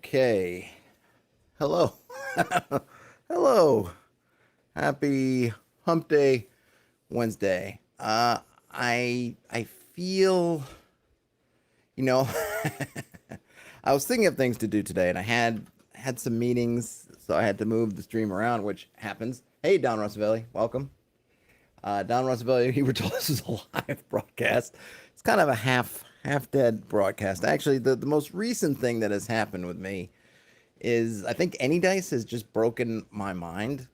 Okay. Hello. Hello. Happy Hump Day Wednesday. I feel, you know, I was thinking of things to do today, and I had some meetings, so I had to move the stream around, which happens. Hey, Don Rossavelli, welcome. Don Rossavelli, you were told this is a live broadcast. It's kind of a half dead broadcast. Actually, the most recent thing that has happened with me is I think Any Dice has just broken my mind.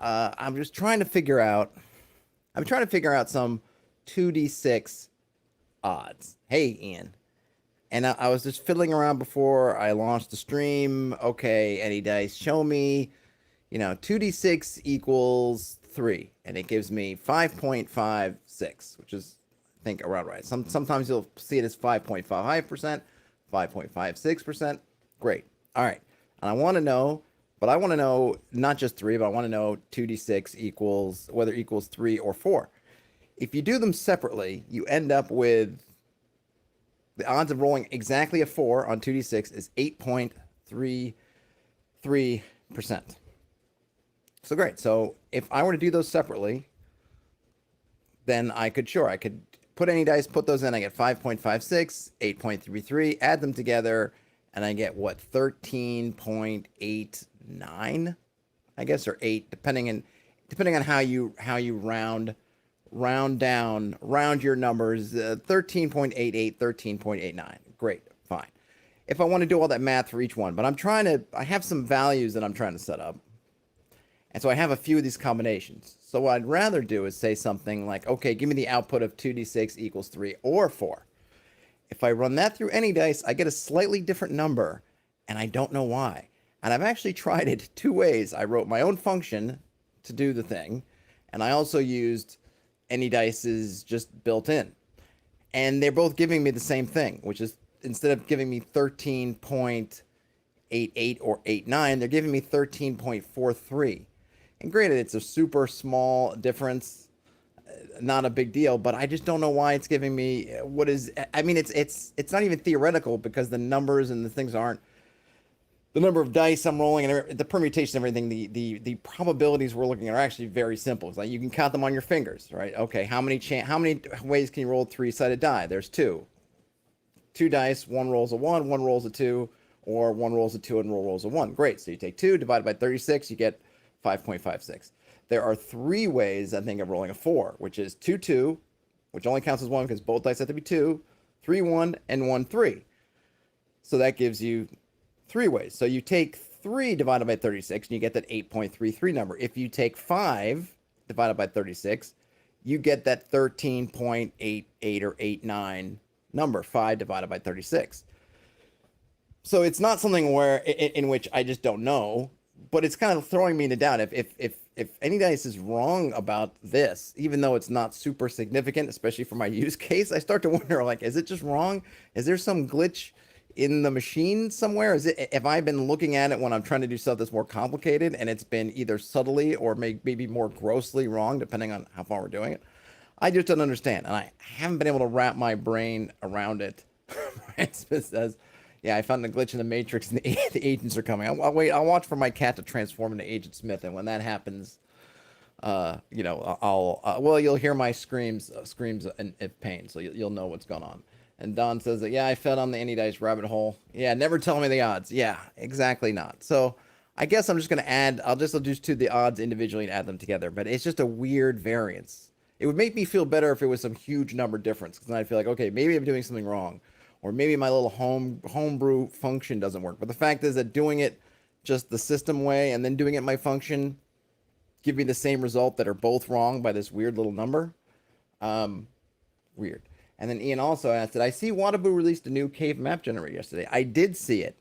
I'm just trying to figure out. I'm trying to figure out some 2d6 odds. Hey, Ian. And I was just fiddling around before I launched the stream. Okay, Any Dice, show me. 2d6 equals 3, and it gives me 5.56, which is, I think, around right. Sometimes you'll see it as 5.55%, 5.56%. Great. All right. And I want to know, but I want to know not just 3, but I want to know 2d6 equals, whether it equals 3 or 4. If you do them separately, you end up with the odds of rolling exactly a 4 on 2d6 is 8.33%. So great. So if I were to do those separately, then I could put Any Dice, put those in. I get 5.56, 8.33, add them together, and I get what, 13.89, I guess, or 8, depending on how you round your numbers. 13.88, 13.89. Great, fine. If I want to do all that math for each one, but I have some values that I'm trying to set up. And so I have a few of these combinations. So what I'd rather do is say something like, okay, give me the output of 2d6 equals 3 or 4. If I run that through Any Dice, I get a slightly different number, and I don't know why. And I've actually tried it 2 ways. I wrote my own function to do the thing, and I also used Any Dice's just built in. And they're both giving me the same thing, which is instead of giving me 13.88 or 89, they're giving me 13.43. And granted, it's a super small difference, not a big deal, but I just don't know why it's giving me what is. I mean, it's not even theoretical because the numbers and the things aren't. The number of dice I'm rolling and the permutation and everything, the probabilities we're looking at are actually very simple. It's like you can count them on your fingers, right? Okay, how many ways can you roll a 3-sided die? There's 2. 2 dice, one rolls a 1, one rolls a 2, or one rolls a 2 and one rolls a 1. Great. So you take 2 divided by 36, you get 5.56. There are 3 ways, I think, of rolling a 4, which is 2, 2, which only counts as 1 because both dice have to be 2, 3, 1, and 1, 3. So that gives you 3 ways. So you take 3 divided by 36, and you get that 8.33 number. If you take 5 divided by 36, you get that 13.88 or 89 number, 5 divided by 36. So it's not something where in which I just don't know, but it's kind of throwing me into doubt. If Any Dice is wrong about this, even though it's not super significant, especially for my use case, I start to wonder, like, is it just wrong? Is there some glitch in the machine somewhere? Have I been looking at it when I'm trying to do stuff that's more complicated, and it's been either subtly or maybe more grossly wrong, depending on how far we're doing it? I just don't understand, and I haven't been able to wrap my brain around it. Brian Smith says, yeah, I found a glitch in the Matrix, and the agents are coming. I'll wait. I'll watch for my cat to transform into Agent Smith, and when that happens, I'll you'll hear my screams of pain, so you'll know what's going on. And Don says that, yeah, I fell down the Any Dice rabbit hole. Yeah, never tell me the odds. Yeah, exactly not. So I guess I'm just gonna add. I'll just do the odds individually and add them together. But it's just a weird variance. It would make me feel better if it was some huge number difference, because then I'd feel like, okay, maybe I'm doing something wrong. Or maybe my little homebrew function doesn't work. But the fact is that doing it just the system way and then doing it my function give me the same result that are both wrong by this weird little number. Weird. And then Ian also asked, did I see Wadabu released a new cave map generator yesterday? I did see it,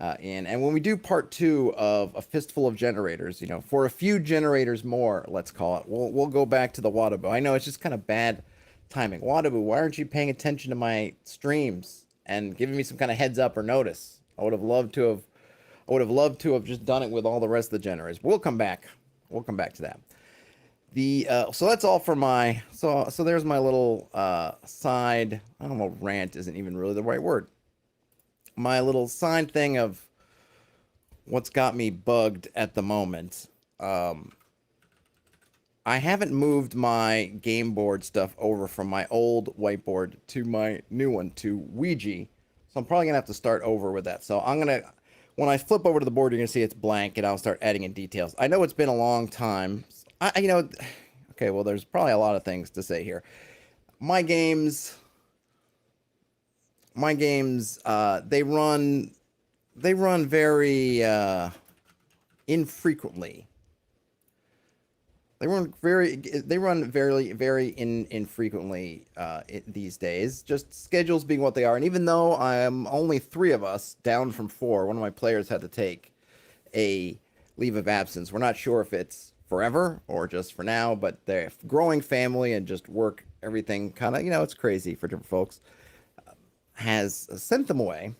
Ian. And when we do part 2 of a fistful of generators, for a few generators more, let's call it, we'll go back to the Wadabu. I know it's just kind of bad timing. Wadabu, why aren't you paying attention to my streams and giving me some kind of heads up or notice? I would have loved to have just done it with all the rest of the generators. But we'll come back to that. So that's all for my so there's my little side. I don't know, rant isn't even really the right word. my little sign thing of what's got me bugged at the moment. I haven't moved my game board stuff over from my old whiteboard to my new one, to Ouija. So I'm probably gonna have to start over with that. So when I flip over to the board, you're gonna see it's blank, and I'll start adding in details. I know it's been a long time. Okay, well, there's probably a lot of things to say here. My games, they run very infrequently. They run very infrequently these days. Just schedules being what they are, and even though I'm only 3 of us down from 4, one of my players had to take a leave of absence. We're not sure if it's forever or just for now, but they're a growing family and just work, everything kind of, it's crazy for different folks, has sent them away.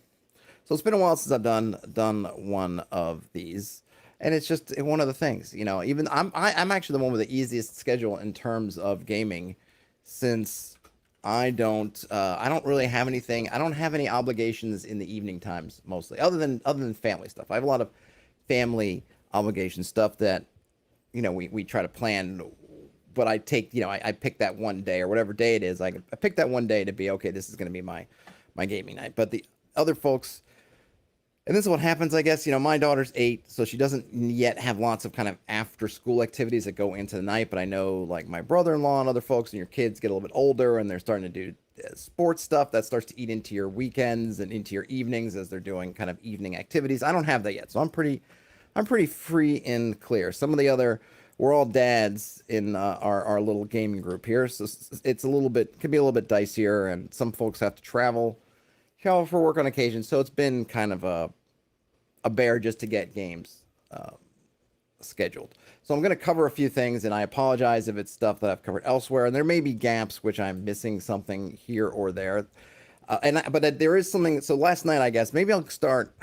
So it's been a while since I've done one of these, and it's just one of the things, even I'm actually the one with the easiest schedule in terms of gaming, since I don't really have anything. I don't have any obligations in the evening times, mostly, other than family stuff. I have a lot of family obligation stuff that we try to plan, but I take, I pick that one day, or whatever day it is. I pick that one day to be, okay, this is going to be my gaming night. But the other folks, and this is what happens, I guess, my daughter's 8, so she doesn't yet have lots of kind of after school activities that go into the night. But I know, like, my brother-in-law and other folks, and your kids get a little bit older and they're starting to do sports stuff that starts to eat into your weekends and into your evenings as they're doing kind of evening activities. I don't have that yet, so I'm pretty free and clear. Some of the other, we're all dads in our little gaming group here, so it's can be a little bit dicier, and some folks have to travel for work on occasion, so it's been kind of a bear just to get games scheduled. So I'm going to cover a few things, and I apologize if it's stuff that I've covered elsewhere, and there may be gaps which I'm missing something here or there. But there is something. So last night, I guess maybe I'll start.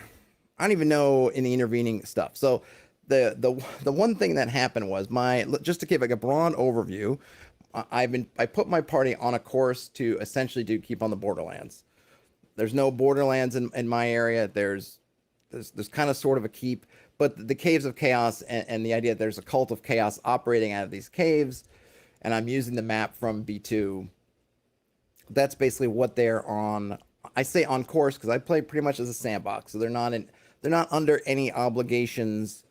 I don't even know in the intervening stuff. So the one thing that happened was, just to give like a broad overview, I put my party on a course to essentially keep on the Borderlands. There's no Borderlands in my area. There's kind of sort of a keep, but the Caves of Chaos and the idea that there's a cult of chaos operating out of these caves, and I'm using the map from B2. That's basically what they're on. I say on course because I play pretty much as a sandbox, so they're not under any obligations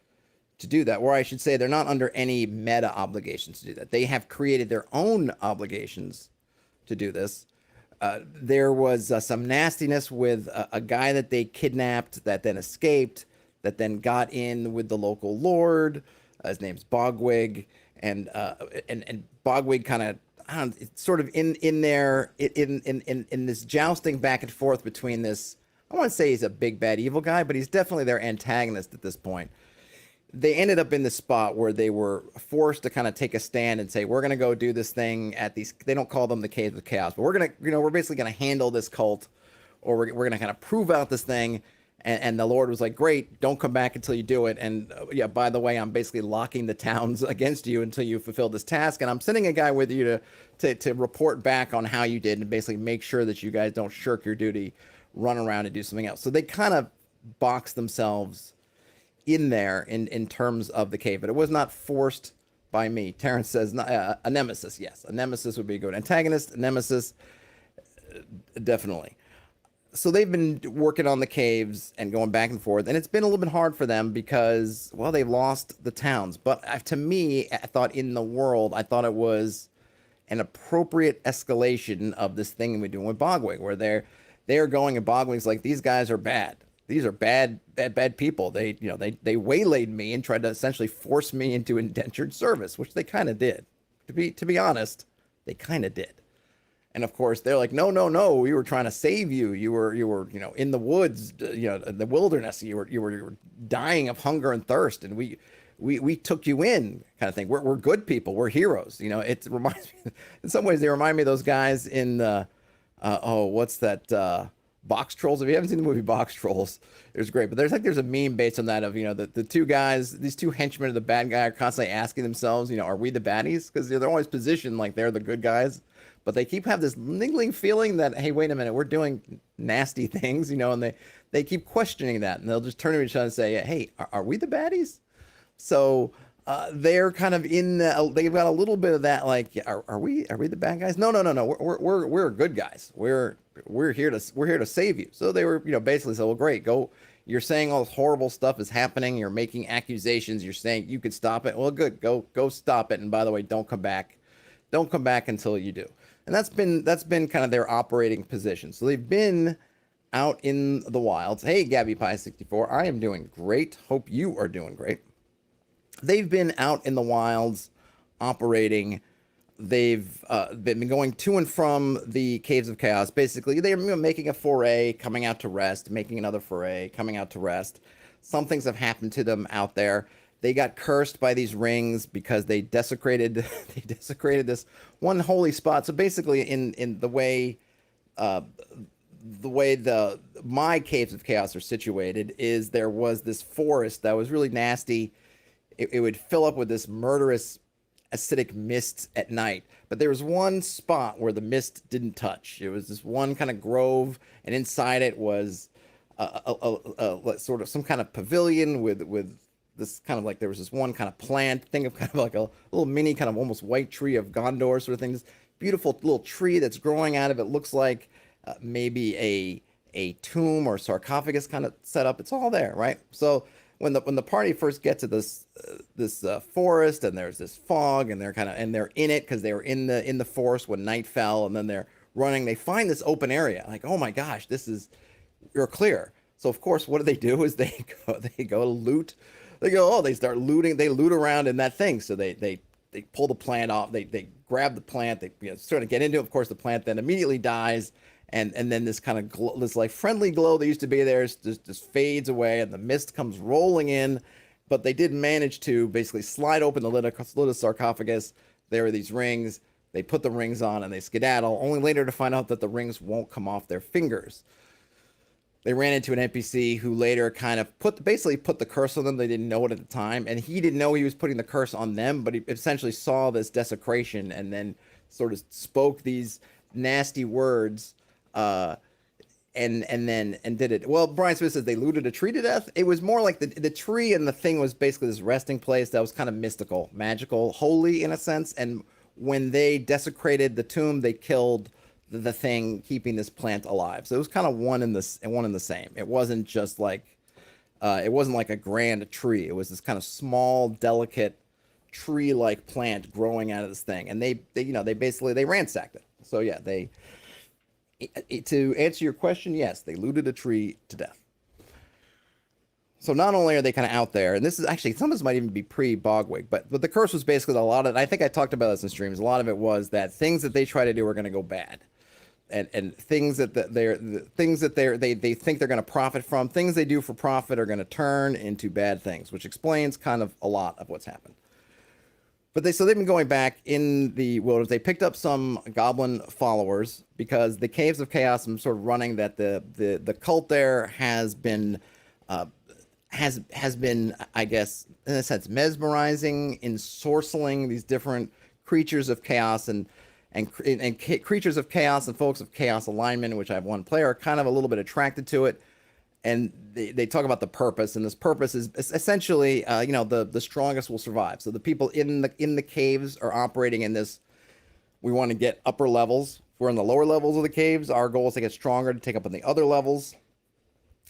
to do that. Or I should say, they're not under any meta obligations to do that. They have created their own obligations to do this. There was some nastiness with a guy that they kidnapped that then escaped, that then got in with the local lord. His name's Bogwig, and Bogwig kind of, it's sort of in there in this jousting back and forth between this. I want to say he's a big bad evil guy, but he's definitely their antagonist at this point. They ended up in this spot where they were forced to kind of take a stand and say, we're going to go do this thing at these, they don't call them the Caves of Chaos, but we're going to, we're basically going to handle this cult, or we're going to kind of prove out this thing. And the Lord was like, great, don't come back until you do it. And yeah, by the way, I'm basically locking the towns against you until you fulfill this task. And I'm sending a guy with you to report back on how you did, and basically make sure that you guys don't shirk your duty, run around and do something else. So they kind of box themselves in there in terms of the cave, but it was not forced by me. Terrence says a nemesis. Yes, a nemesis would be a good antagonist. A nemesis, definitely. So they've been working on the caves and going back and forth, and it's been a little bit hard for them because, well, they've lost the towns. But to me, I thought in the world, I thought it was an appropriate escalation of this thing we're doing with Bogwig, where they're going, and Bogwig's like, these guys are bad. These are bad people. They waylaid me and tried to essentially force me into indentured service, which they kind of did. To be honest, they kind of did. And of course, they're like, no, we were trying to save you. You were in the woods, in the wilderness. You were dying of hunger and thirst, and we took you in, kind of thing. We're good people. We're heroes. It reminds me, in some ways, they remind me of those guys in the what's that? Box Trolls. If you haven't seen the movie Box Trolls, it was great. But there's a meme based on that of, the two guys, these two henchmen of the bad guy, are constantly asking themselves, are we the baddies? Because they're always positioned like they're the good guys, but they keep have this niggling feeling that, hey, wait a minute, we're doing nasty things, and they keep questioning that, and they'll just turn to each other and say, hey, are we the baddies? So they're kind of they've got a little bit of that, like, are we the bad guys? No, we're good guys. We're here to save you. So they were, basically said, well, great, go. You're saying all this horrible stuff is happening. You're making accusations. You're saying you could stop it. Well, good, go stop it. And by the way, don't come back until you do. And that's been kind of their operating position. So they've been out in the wilds. Hey, Gabby Pie 64, I am doing great. Hope you are doing great. They've been out in the wilds operating. They've been going to and from the Caves of Chaos. Basically, they're making a foray, coming out to rest, making another foray, coming out to rest. Some things have happened to them out there. They got cursed by these rings because they desecrated this one holy spot. So basically, in the way my Caves of Chaos are situated, is there was this forest that was really nasty. It would fill up with this murderous acidic mist at night, but there was one spot where the mist didn't touch. It was this one kind of grove, and inside it was a sort of some kind of pavilion with this kind of, like, there was this one kind of plant, think of kind of like a little mini kind of almost white tree of Gondor sort of thing. This beautiful little tree that's growing out of it, looks like maybe a tomb or sarcophagus kind of setup. It's all there, right? So when the party first gets to this forest, and there's this fog, and they're in it because they were in the forest when night fell, and then they're running. They find this open area, like, oh my gosh, you're clear. So of course, what do? Is they go loot. They start looting. They loot around in that thing. So they pull the plant off. They grab the plant. They sort of get into it. Of course, the plant then immediately dies. And then this kind of this like friendly glow that used to be there just fades away, and the mist comes rolling in. But they did manage to basically slide open the lid of sarcophagus. There are these rings. They put the rings on and they skedaddle, only later to find out that the rings won't come off their fingers. They ran into an NPC who later kind of basically put the curse on them. They didn't know it at the time, and he didn't know he was putting the curse on them, but he essentially saw this desecration and then sort of spoke these nasty words. And did it. Well, Brian Smith says they looted a tree to death. It was more like the tree and the thing was basically this resting place that was kind of mystical, magical, holy in a sense. And when they desecrated the tomb, they killed the thing keeping this plant alive. So it was kind of one in the same. It wasn't just like it wasn't like a grand tree. It was this kind of small, delicate tree-like plant growing out of this thing. And they basically ransacked it. So yeah, to answer your question, yes, they looted a tree to death. So not only are they kind of out there, and this is actually, some of this might even be pre-Bogwig, but the curse was basically a lot of, I think I talked about this in streams, a lot of it was that things that they try to do are going to go bad. And things that they think they're going to profit from, things they do for profit are going to turn into bad things, which explains kind of a lot of what's happened. But they've been going back in the wilderness. They picked up some goblin followers because the Caves of Chaos, I'm sort of running that the cult there has been, I guess, in a sense, mesmerizing, ensorceling these different creatures of chaos and creatures of chaos and folks of chaos alignment, which I have one player kind of a little bit attracted to it. And they talk about the purpose, and this purpose is essentially, the strongest will survive. So the people in the caves are operating in this. We want to get upper levels. If we're in the lower levels of the caves, our goal is to get stronger, to take up on the other levels.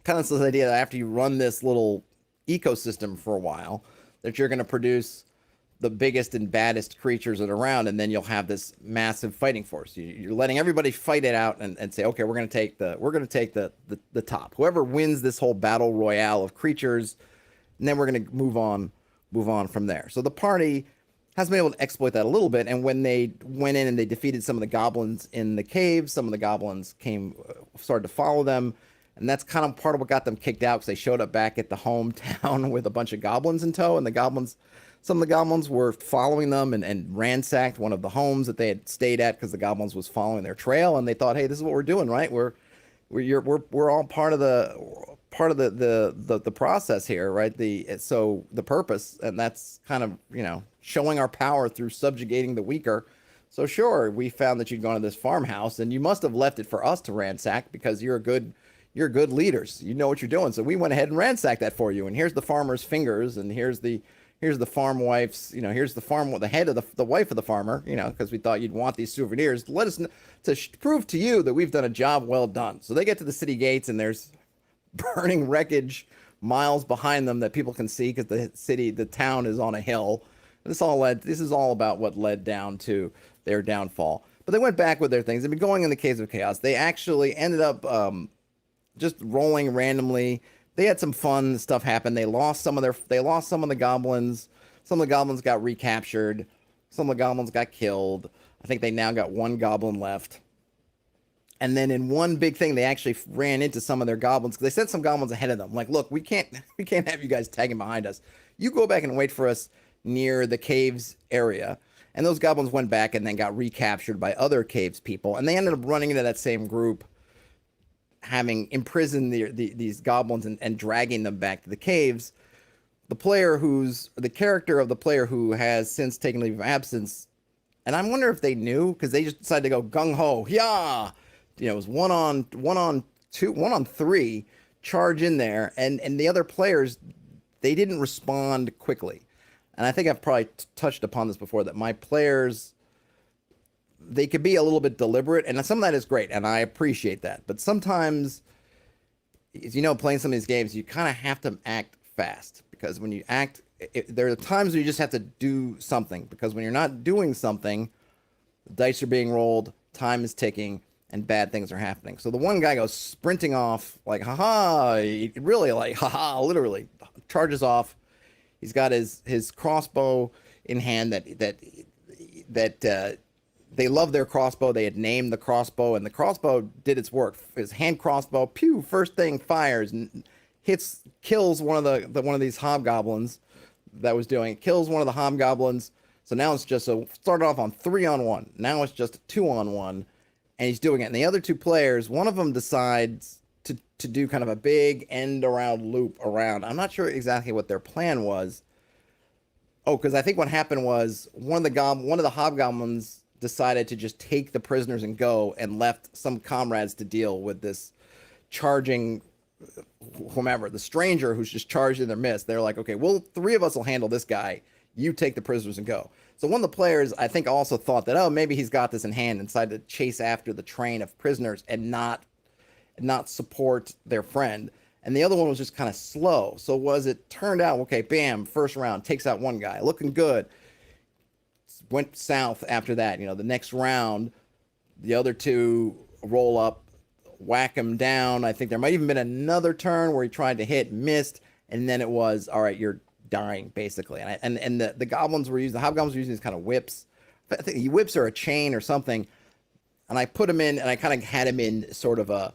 Kind of this idea that after you run this little ecosystem for a while, that you're going to produce the biggest and baddest creatures that are around, and then you'll have this massive fighting force. You're letting everybody fight it out and say, okay, we're going to take the top. Whoever wins this whole battle royale of creatures, and then we're going to move on from there. So the party has been able to exploit that a little bit, and when they went in and they defeated some of the goblins in the caves, some of the goblins started to follow them, and that's kind of part of what got them kicked out, because they showed up back at the hometown with a bunch of goblins in tow, and some of the goblins were following them and ransacked one of the homes that they had stayed at because the goblins was following their trail, and they thought, hey, this is what we're doing, right? We're all part of the process here, right? So the purpose, and that's kind of showing our power through subjugating the weaker. So sure, we found that you'd gone to this farmhouse, and you must have left it for us to ransack because you're good leaders. You know what you're doing. So we went ahead and ransacked that for you. And here's the farmer's fingers, and here's the farm wife's. Here's the head of the wife of the farmer. Because we thought you'd want these souvenirs. Let us to prove to you that we've done a job well done. So they get to the city gates, and there's burning wreckage miles behind them that people can see because the town is on a hill. This is all about what led down to their downfall. But they went back with their things. They've been going in the Caves of Chaos. They actually ended up just rolling randomly. They had some fun stuff happen. They lost some of the goblins. Some of the goblins got recaptured. Some of the goblins got killed. I think they now got one goblin left. And then in one big thing, they actually ran into some of their goblins because they sent some goblins ahead of them. Like, look, we can't have you guys tagging behind us. You go back and wait for us near the caves area. And those goblins went back and then got recaptured by other caves people. And they ended up running into that same group, having imprisoned these goblins and dragging them back to the caves. The character of the player who has since taken leave of absence, and I wonder if they knew because they just decided to go gung ho, yeah. It was one on three, charge in there, and the other players, they didn't respond quickly. And I think I've probably touched upon this before, that my players, they could be a little bit deliberate, and some of that is great, and I appreciate that. But sometimes, as playing some of these games, you kind of have to act fast, because when you act, there are times where you just have to do something, because when you're not doing something, the dice are being rolled, time is ticking, and bad things are happening. So the one guy goes sprinting off, like, haha, really, like, haha, literally, charges off. He's got his crossbow in hand that they love their crossbow. They had named the crossbow, and the crossbow did its work. His hand crossbow, pew, first thing fires and kills one of these hobgoblins that was doing it. Kills one of the hobgoblins. So now it's just started off on 3-on-1. Now it's just a 2-on-1. And he's doing it. And the other two players, one of them decides to do kind of a big end around loop around. I'm not sure exactly what their plan was. Oh, because I think what happened was one of the hobgoblins decided to just take the prisoners and go, and left some comrades to deal with this charging whomever, the stranger who's just charged in their midst. They're like, okay, well, three of us will handle this guy. You take the prisoners and go. So one of the players, I think, also thought that, oh, maybe he's got this in hand, and decided to chase after the train of prisoners and not support their friend. And the other one was just kind of slow. So it turned out, okay, bam, first round, takes out one guy, looking good. Went south after that. The next round, the other two roll up, whack him down. I think there might even been another turn where he tried to hit, missed, and then it was, all right, you're dying, basically. And the hobgoblins were using these kind of whips. I think whips are a chain or something. And I put him in, and I kind of had him in sort of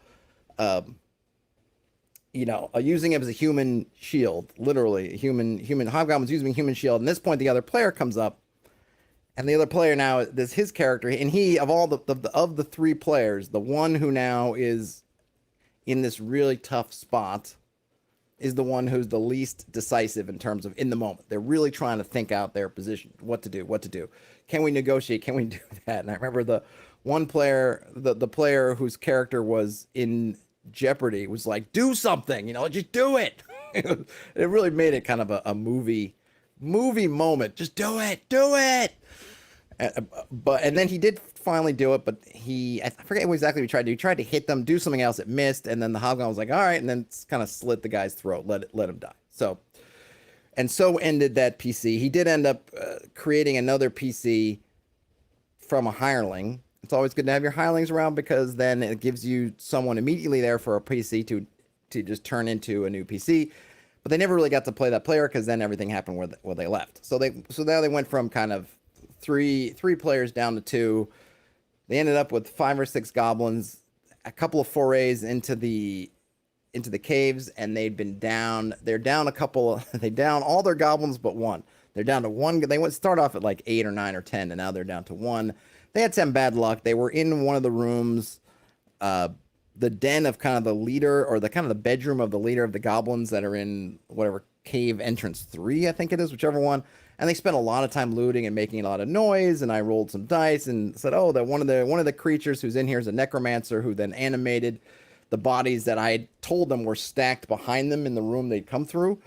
using him as a human shield, literally human hobgoblins using human shield. And at this point, the other player comes up, and the other player now, there's his character, and he, of all of the three players, the one who now is in this really tough spot is the one who's the least decisive in terms of in the moment. They're really trying to think out their position, what to do. Can we negotiate? Can we do that? And I remember the one player, the player whose character was in jeopardy was like, do something, just do it. It really made it kind of a movie moment. Just do it. And then he did finally do it, but I forget what exactly he tried to do. He tried to hit them, do something else, it missed, and then the hobgoblin was like, all right, and then kind of slit the guy's throat, let him die. So ended that PC. He did end up creating another PC from a hireling. It's always good to have your hirelings around, because then it gives you someone immediately there for a PC to just turn into a new PC. But they never really got to play that player, because then everything happened where they left. So now they went from kind of three players down to two. They ended up with 5 or 6 goblins, a couple of forays into the caves, and they'd been down. They're down they down all their goblins but one. They're down to one. They went start off at like 8 or 9 or 10, and now they're down to one. They had some bad luck. They were in one of the rooms, the den of kind of the leader, or the kind of the bedroom of the leader of the goblins that are in whatever cave entrance 3, I think it is, whichever one. and they spent a lot of time looting and making a lot of noise. And I rolled some dice and said, oh, that one of the creatures who's in here is a necromancer who then animated the bodies that I had told them were stacked behind them in the room they'd come through.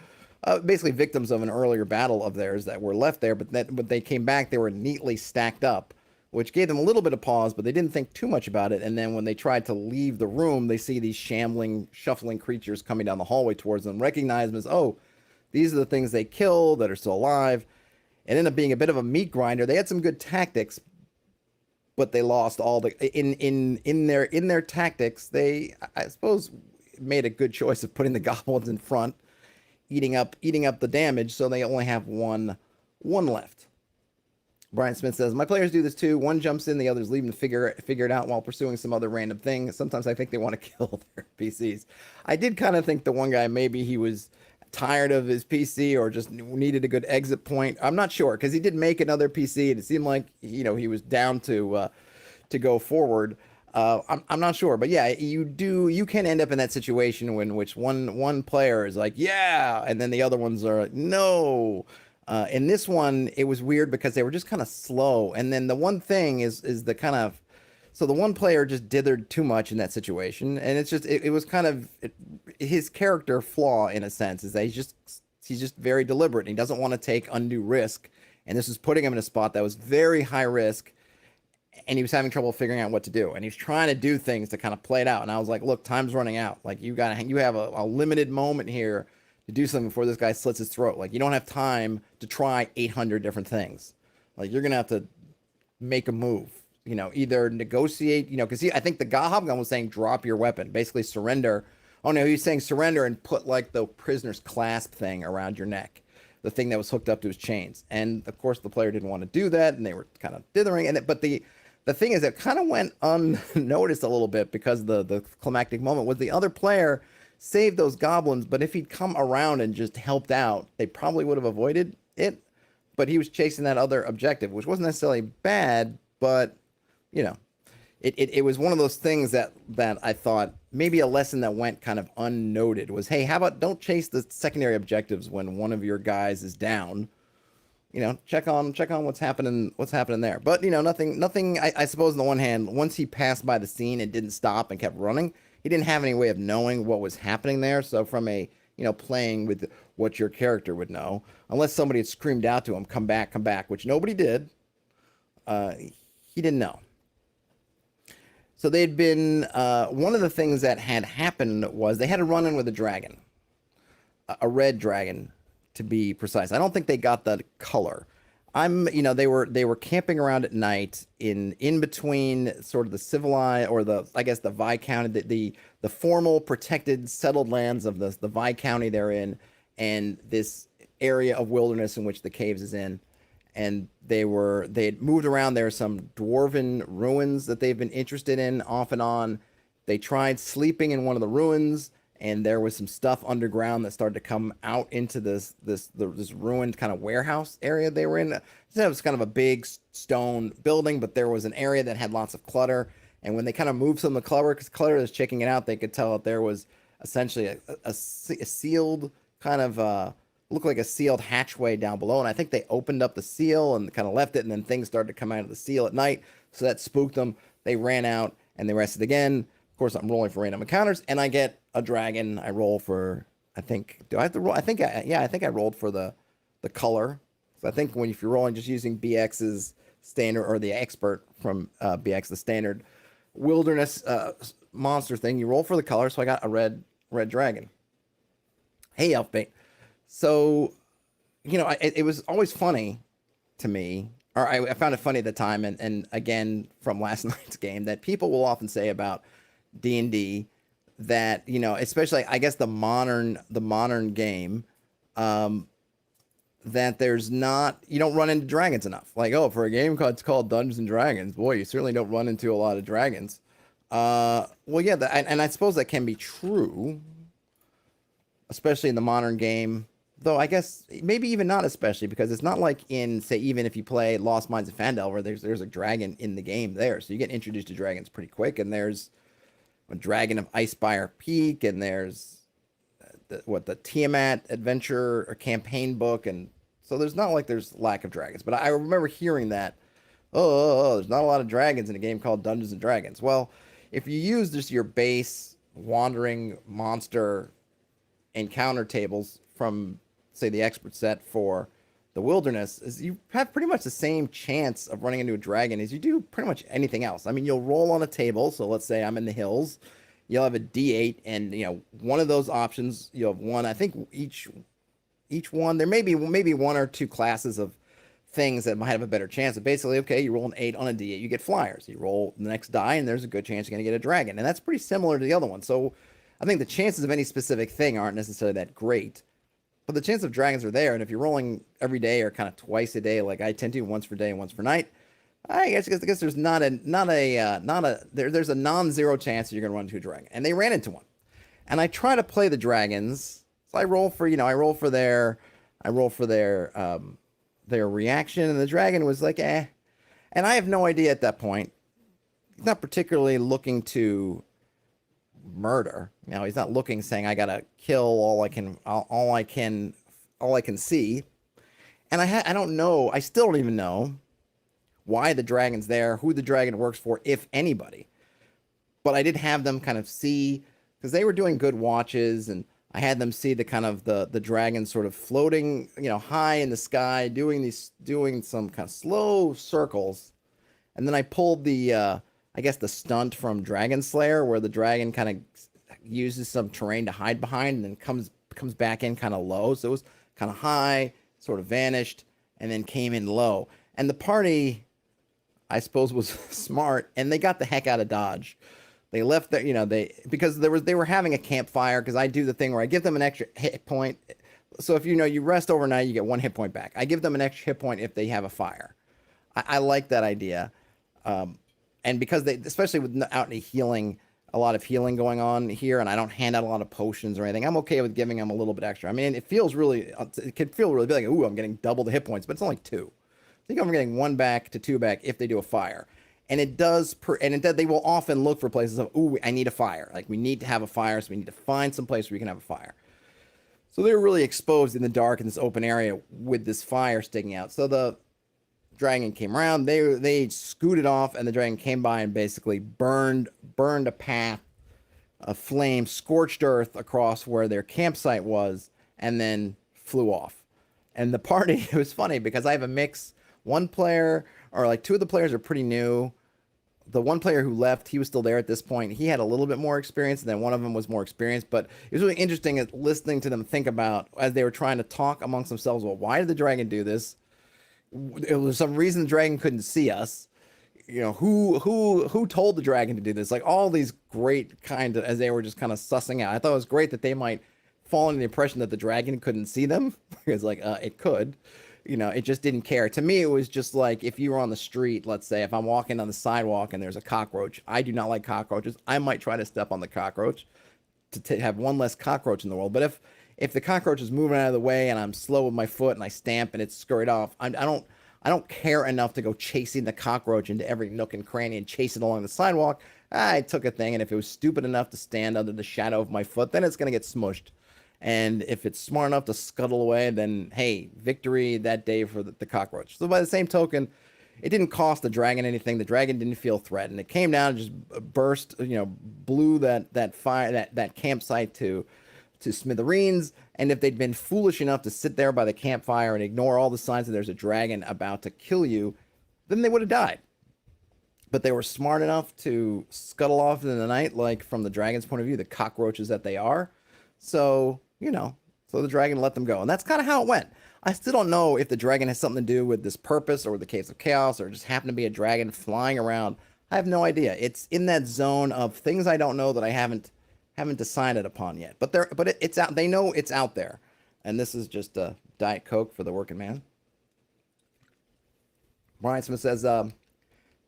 Basically victims of an earlier battle of theirs that were left there, but when they came back, they were neatly stacked up, which gave them a little bit of pause, but they didn't think too much about it. And then when they tried to leave the room, they see these shambling, shuffling creatures coming down the hallway towards them, recognize them as, oh, these are the things they kill that are still alive. It ended up being a bit of a meat grinder. They had some good tactics, but they lost all the in their tactics. They, I suppose, made a good choice of putting the goblins in front, eating up the damage, so they only have one left. Brian Smith says, my players do this too. One jumps in, the others leave them to figure it out while pursuing some other random thing. Sometimes I think they want to kill their PCs. I did kind of think the one guy, maybe he was tired of his PC or just needed a good exit point. I'm not sure, because he did make another PC and it seemed like, he was down to go forward. I'm not sure, but yeah, you can end up in that situation in which one player is like, yeah, and then the other ones are like, no. In this one, it was weird because they were just kind of slow. And then the one thing is the kind of, so the one player just dithered too much in that situation. And it's just, it was kind of his character flaw in a sense is that he's just very deliberate. And he doesn't want to take undue risk. And this was putting him in a spot that was very high risk. And he was having trouble figuring out what to do. And he was trying to do things to kind of play it out. And I was like, look, time's running out. Like you have a limited moment here to do something before this guy slits his throat. Like you don't have time to try 800 different things. Like you're going to have to make a move, either negotiate, because I think the Hobgoblin was saying, drop your weapon, basically surrender. Oh no, he's saying surrender and put like the prisoner's clasp thing around your neck, the thing that was hooked up to his chains. And of course the player didn't want to do that. And they were kind of dithering. But the thing is, it kind of went unnoticed a little bit because the climactic moment was the other player saved those goblins, but if he'd come around and just helped out, they probably would have avoided it. But he was chasing that other objective, which wasn't necessarily bad, but it was one of those things that I thought maybe a lesson that went kind of unnoted was, hey, how about don't chase the secondary objectives when one of your guys is down. Check on what's happening there. But nothing. I suppose on the one hand, once he passed by the scene and didn't stop and kept running, he didn't have any way of knowing what was happening there. So from a, playing with what your character would know, unless somebody had screamed out to him, come back, which nobody did, he didn't know. So they'd been, one of the things that had happened was they had a run-in with a dragon, a red dragon to be precise. I don't think they got the color. They were camping around at night in between sort of the civilized or the Viscounty, the formal protected settled lands of the Viscounty they're in, and this area of wilderness in which the caves is in. And they had moved around. There are some dwarven ruins that they've been interested in off and on. They tried sleeping in one of the ruins, and there was some stuff underground that started to come out into this ruined kind of warehouse area they were in. It was kind of a big stone building, but there was an area that had lots of clutter. And when they kind of moved some of the clutter, because clutter was checking it out, they could tell that there was essentially a sealed kind of looked like a sealed hatchway down below. And I think they opened up the seal and kind of left it, and then things started to come out of the seal at night. So that spooked them. They ran out and they rested again. Of course, I'm rolling for random encounters, and I get a dragon. I roll for, I think, do I have to roll? I think I rolled for the color. So I think if you're rolling just using BX's standard, or the expert from BX, the standard wilderness monster thing, you roll for the color. So I got a red dragon. Hey, Elfbait. So, it was always funny to me, or I found it funny at the time, and again from last night's game, that people will often say about D&D that, especially I guess the modern game, that there's not, you don't run into dragons enough. Like, oh, for a game it's called Dungeons and Dragons, boy, you certainly don't run into a lot of dragons. Well, yeah, and I suppose that can be true, especially in the modern game. Though I guess maybe even not especially, because it's not like in, say, even if you play Lost Mines of Fandel, where there's a dragon in the game there. So you get introduced to dragons pretty quick, and there's a Dragon of Icespire Peak, and there's the Tiamat adventure or campaign book, and So there's not like there's lack of dragons. But I remember hearing that, oh, there's not a lot of dragons in a game called Dungeons and Dragons. Well, if you use just your base wandering monster encounter tables from, say, the expert set for the wilderness, is you have pretty much the same chance of running into a dragon as you do pretty much anything else. I mean, you'll roll on a table. So let's say I'm in the hills. You'll have a D8, and one of those options. You'll have one. I think each one. There may be one or two classes of things that might have a better chance. But basically, okay, you roll an 8 on a D8, you get flyers. You roll the next die, and there's a good chance you're going to get a dragon, and that's pretty similar to the other one. So I think the chances of any specific thing aren't necessarily that great. But the chance of dragons are there, and if you're rolling every day or kind of twice a day, like I tend to, once for day and once for night, I guess there's there's a non-zero chance that you're gonna run into a dragon. And they ran into one. And I try to play the dragons. So I roll for their reaction, and the dragon was like, eh. And I have no idea at that point. He's not particularly looking to murder. He's not looking, saying I gotta kill all I can see. And I don't know. I still don't even know why the dragon's there, who the dragon works for, if anybody. But I did have them kind of see, because they were doing good watches, and I had them see the kind of the dragon sort of floating, high in the sky, doing some kind of slow circles. And then I pulled the I guess the stunt from Dragon Slayer, where the dragon kind of uses some terrain to hide behind and then comes back in kind of low. So it was kind of high, sort of vanished, and then came in low. And the party, I suppose, was smart, and they got the heck out of Dodge. They left because they were having a campfire, because I do the thing where I give them an extra hit point. So if you rest overnight, you get 1 hit point back. I give them an extra hit point if they have a fire. I like that idea. And because they, especially without any healing, a lot of healing going on here, and I don't hand out a lot of potions or anything, I'm okay with giving them a little bit extra. I mean, it can feel really big, like, ooh, I'm getting double the hit points, but it's only 2. I think I'm getting 1 back to 2 back if they do a fire. And they will often look for places of, ooh, I need a fire. Like, we need to have a fire, so we need to find some place where we can have a fire. So they were really exposed in the dark in this open area with this fire sticking out. So the dragon came around, they scooted off, and the dragon came by and basically burned a path of flame, scorched earth across where their campsite was, and then flew off. And the party, it was funny because I have a mix. One player, or like 2 of the players, are pretty new. The one player who left, he was still there at this point. He had a little bit more experience, and then one of them was more experienced. But it was really interesting listening to them think about, as they were trying to talk amongst themselves, well, why did the dragon do this? It was some reason the dragon couldn't see us. Who told the dragon to do this? Like, all these great kind of, as they were just kind of sussing out. I thought it was great that they might fall under the impression that the dragon couldn't see them, because it could. It just didn't care. To me, it was just like if you were on the street, let's say, if I'm walking on the sidewalk and there's a cockroach. I do not like cockroaches. I might try to step on the cockroach to have one less cockroach in the world. But if the cockroach is moving out of the way and I'm slow with my foot and I stamp and it's scurried off, I don't care enough to go chasing the cockroach into every nook and cranny and chase it along the sidewalk. I took a thing, and if it was stupid enough to stand under the shadow of my foot, then it's going to get smushed. And if it's smart enough to scuttle away, then, hey, victory that day for the cockroach. So by the same token, it didn't cost the dragon anything. The dragon didn't feel threatened. It came down and just burst, blew that fire, that campsite to smithereens. And if they'd been foolish enough to sit there by the campfire and ignore all the signs that there's a dragon about to kill you, then they would have died. But they were smart enough to scuttle off in the night, like, from the dragon's point of view, the cockroaches that they are. So the dragon let them go. And that's kind of how it went. I still don't know if the dragon has something to do with this purpose or with the Caves of Chaos, or just happened to be a dragon flying around. I have no idea. It's in that zone of things I don't know that I haven't decided upon yet. But it's out. They know it's out there. And this is just a Diet Coke for the working man. Brian Smith says,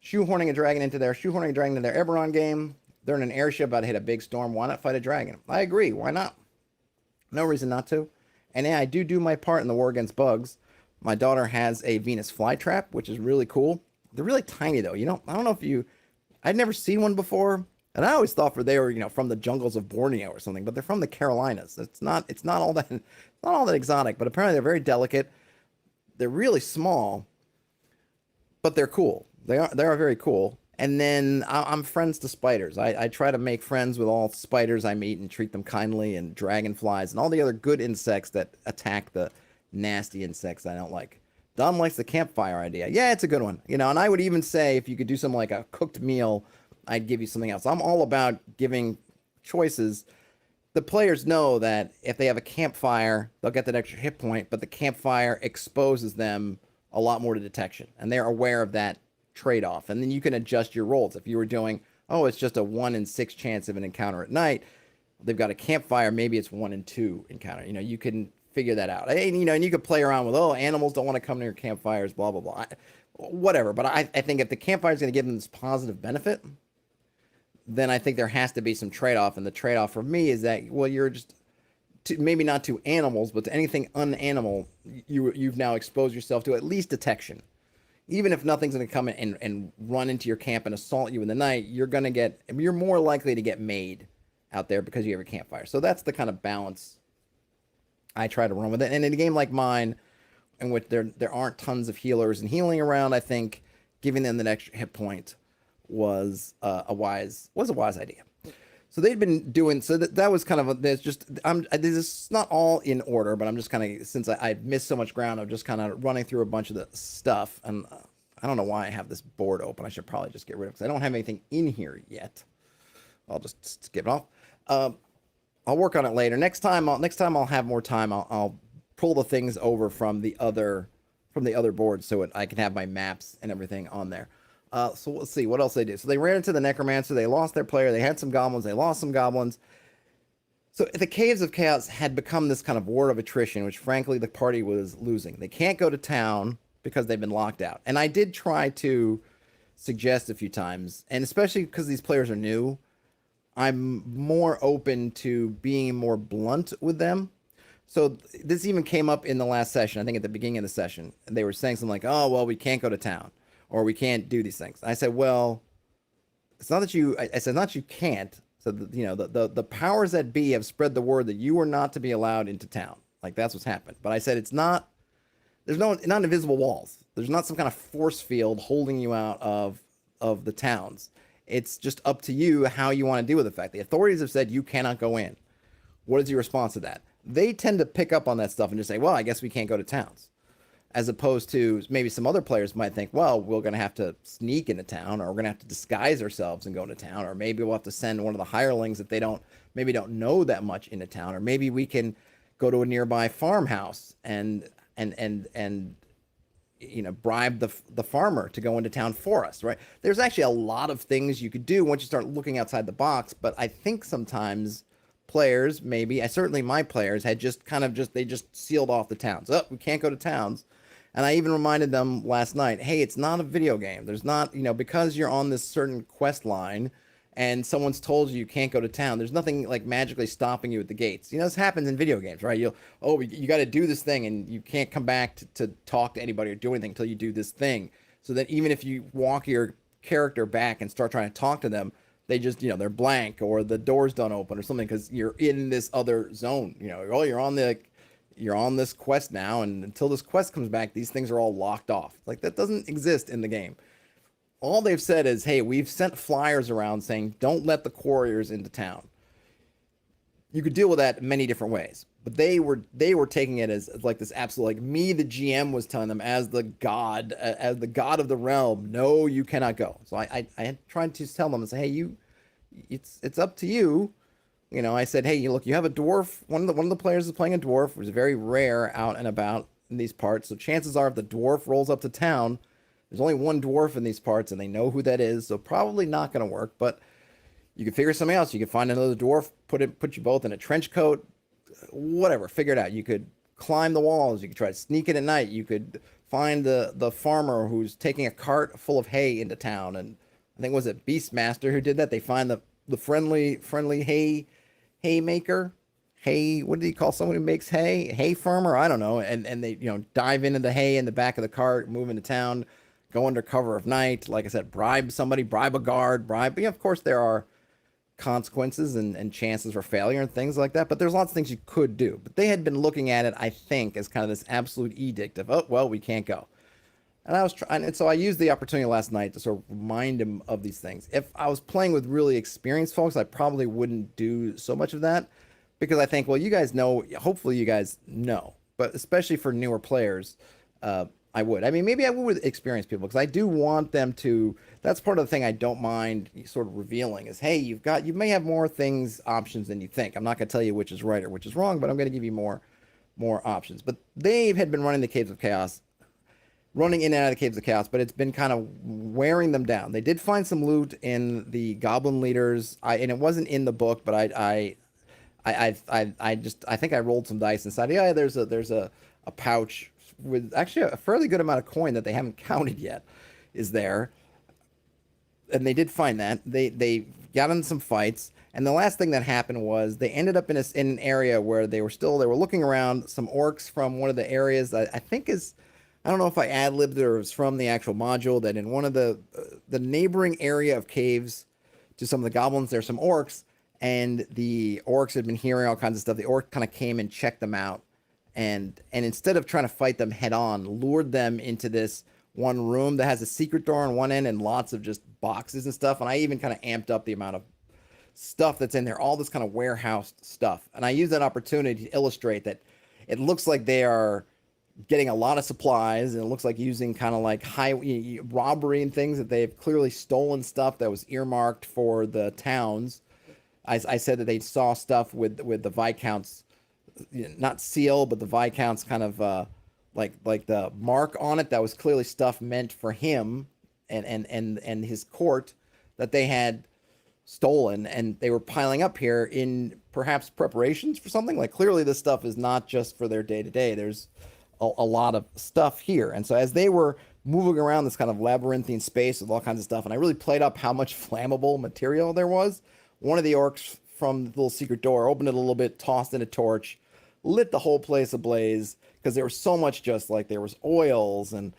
shoehorning a dragon into their Eberron game. They're in an airship about to hit a big storm. Why not fight a dragon? I agree. Why not? No reason not to. And yeah, I do my part in the war against bugs. My daughter has a Venus flytrap, which is really cool. They're really tiny, though. I don't know if I'd never seen one before. And I always thought they were, from the jungles of Borneo or something, but they're from the Carolinas. It's not all that exotic, but apparently they're very delicate. They're really small, but they're cool. They are very cool. And then I'm friends to spiders. I try to make friends with all spiders I meet and treat them kindly, and dragonflies and all the other good insects that attack the nasty insects I don't like. Don likes the campfire idea. Yeah, it's a good one. And I would even say if you could do something like a cooked meal, I'd give you something else. I'm all about giving choices. The players know that if they have a campfire, they'll get that extra hit point, but the campfire exposes them a lot more to detection, and they're aware of that trade-off. And then you can adjust your rolls. If you were doing, oh, it's just a 1 in 6 chance of an encounter at night, they've got a campfire, maybe it's 1 in 2 encounter. You can figure that out. And you could play around with, oh, animals don't want to come near campfires, blah, blah, blah. Whatever. But I think if the campfire is going to give them this positive benefit, then I think there has to be some trade-off. And the trade-off for me is that, well, you're just, maybe not to animals, but to anything unanimal, you've now exposed yourself to at least detection. Even if nothing's going to come in and run into your camp and assault you in the night, you're more likely to get made out there because you have a campfire. So that's the kind of balance I try to run with it. And in a game like mine, in which there aren't tons of healers and healing around, I think giving them that extra hit point was a wise idea. So they'd been doing, so that was kind of this is not all in order, but I'm just kind of, since I missed so much ground, I'm just kind of running through a bunch of the stuff. And I don't know why I have this board open. I should probably just get rid of it because I don't have anything in here yet. I'll just skip it off. I'll work on it later. Next time I'll have more time. I'll pull the things over from the other board so I can have my maps and everything on there. So let's see what else they did. So they ran into the necromancer. They lost their player. They had some goblins. They lost some goblins. So the Caves of Chaos had become this kind of war of attrition, which frankly the party was losing. They can't go to town because they've been locked out. And I did try to suggest a few times, and especially because these players are new, I'm more open to being more blunt with them. So this even came up in the last session. I think at the beginning of the session, they were saying something like, oh, well, we can't go to town, or we can't do these things. I said, well, it's not that I said, not you can't. So, the powers that be have spread the word that you are not to be allowed into town. Like, that's what's happened. But I said, not invisible walls. There's not some kind of force field holding you out of the towns. It's just up to you how you want to deal with the fact. The authorities have said you cannot go in. What is your response to that? They tend to pick up on that stuff and just say, well, I guess we can't go to towns. As opposed to maybe some other players might think, well, we're going to have to sneak into town, or we're going to have to disguise ourselves and go to town, or maybe we'll have to send one of the hirelings that they don't know that much into town, or maybe we can go to a nearby farmhouse and bribe the farmer to go into town for us, right? There's actually a lot of things you could do once you start looking outside the box, but I think sometimes players, certainly my players, had they just sealed off the towns. Oh, we can't go to towns. And I even reminded them last night, hey, it's not a video game. There's not, because you're on this certain quest line and someone's told you can't go to town, there's nothing like magically stopping you at the gates. This happens in video games, right? You got to do this thing and you can't come back to talk to anybody or do anything until you do this thing. So that even if you walk your character back and start trying to talk to them, they just, they're blank, or the doors don't open or something because you're in this other zone. You're on this quest now, and until this quest comes back, these things are all locked off. Like, that doesn't exist in the game. All they've said is, hey, we've sent flyers around saying, don't let the quarriers into town. You could deal with that many different ways, but they were taking it as like this absolute, like me, the GM, was telling them as the god of the realm, no, you cannot go. So I had tried to tell them and say, hey, it's up to you. I said, hey, look, you have a dwarf. One of the players is playing a dwarf, which is very rare out and about in these parts. So chances are, if the dwarf rolls up to town, there's only one dwarf in these parts, and they know who that is. So probably not going to work. But you can figure something else. You can find another dwarf, put you both in a trench coat, whatever. Figure it out. You could climb the walls. You could try to sneak in at night. You could find the farmer who's taking a cart full of hay into town. And I think, was it Beastmaster who did that? They find the friendly hay maker, what did he call someone who makes hay farmer? I don't know. And they, dive into the hay in the back of the cart, move into town, go under cover of night. Like I said, bribe a guard, of course there are consequences and chances for failure and things like that. But there's lots of things you could do. But they had been looking at it, I think, as kind of this absolute edict of, oh, well, we can't go. And I was trying, and so I used the opportunity last night to sort of remind him of these things. If I was playing with really experienced folks, I probably wouldn't do so much of that because I think, well, you guys know, hopefully you guys know, but especially for newer players, I would. I mean, maybe I would with experienced people because I do want them to. That's part of the thing I don't mind sort of revealing is, hey, you may have more things options than you think. I'm not going to tell you which is right or which is wrong, but I'm going to give you more options. But they had been running the Caves of Chaos, running in and out of the Caves of Chaos, but it's been kind of wearing them down. They did find some loot in the Goblin Leaders, and it wasn't in the book, but I think I rolled some dice and said, yeah, there's a pouch with actually a fairly good amount of coin that they haven't counted yet is there. And they did find that. They got in some fights, and the last thing that happened was they ended up in an area where they were looking around. Some orcs from one of the areas that I think is, I don't know if I ad-libbed it or it was from the actual module, that in one of the neighboring area of caves to some of the goblins, there's some orcs, and the orcs had been hearing all kinds of stuff. The orc kind of came and checked them out, and instead of trying to fight them head on, lured them into this one room that has a secret door on one end and lots of just boxes and stuff. And I even kind of amped up the amount of stuff that's in there, all this kind of warehouse stuff. And I use that opportunity to illustrate that it looks like they are getting a lot of supplies, and it looks like using kind of like high robbery and things, that they've clearly stolen stuff that was earmarked for the towns. I said that they saw stuff with the Viscount's, not seal, but the Viscount's kind of like the mark on it that was clearly stuff meant for him and his court that they had stolen, and they were piling up here in perhaps preparations for something. Like, clearly this stuff is not just for their day-to-day. There's a lot of stuff here. And so as they were moving around this kind of labyrinthine space with all kinds of stuff, and I really played up how much flammable material there was, one of the orcs from the little secret door opened it a little bit, tossed in a torch, lit the whole place ablaze, because there was so much, just like there was oils and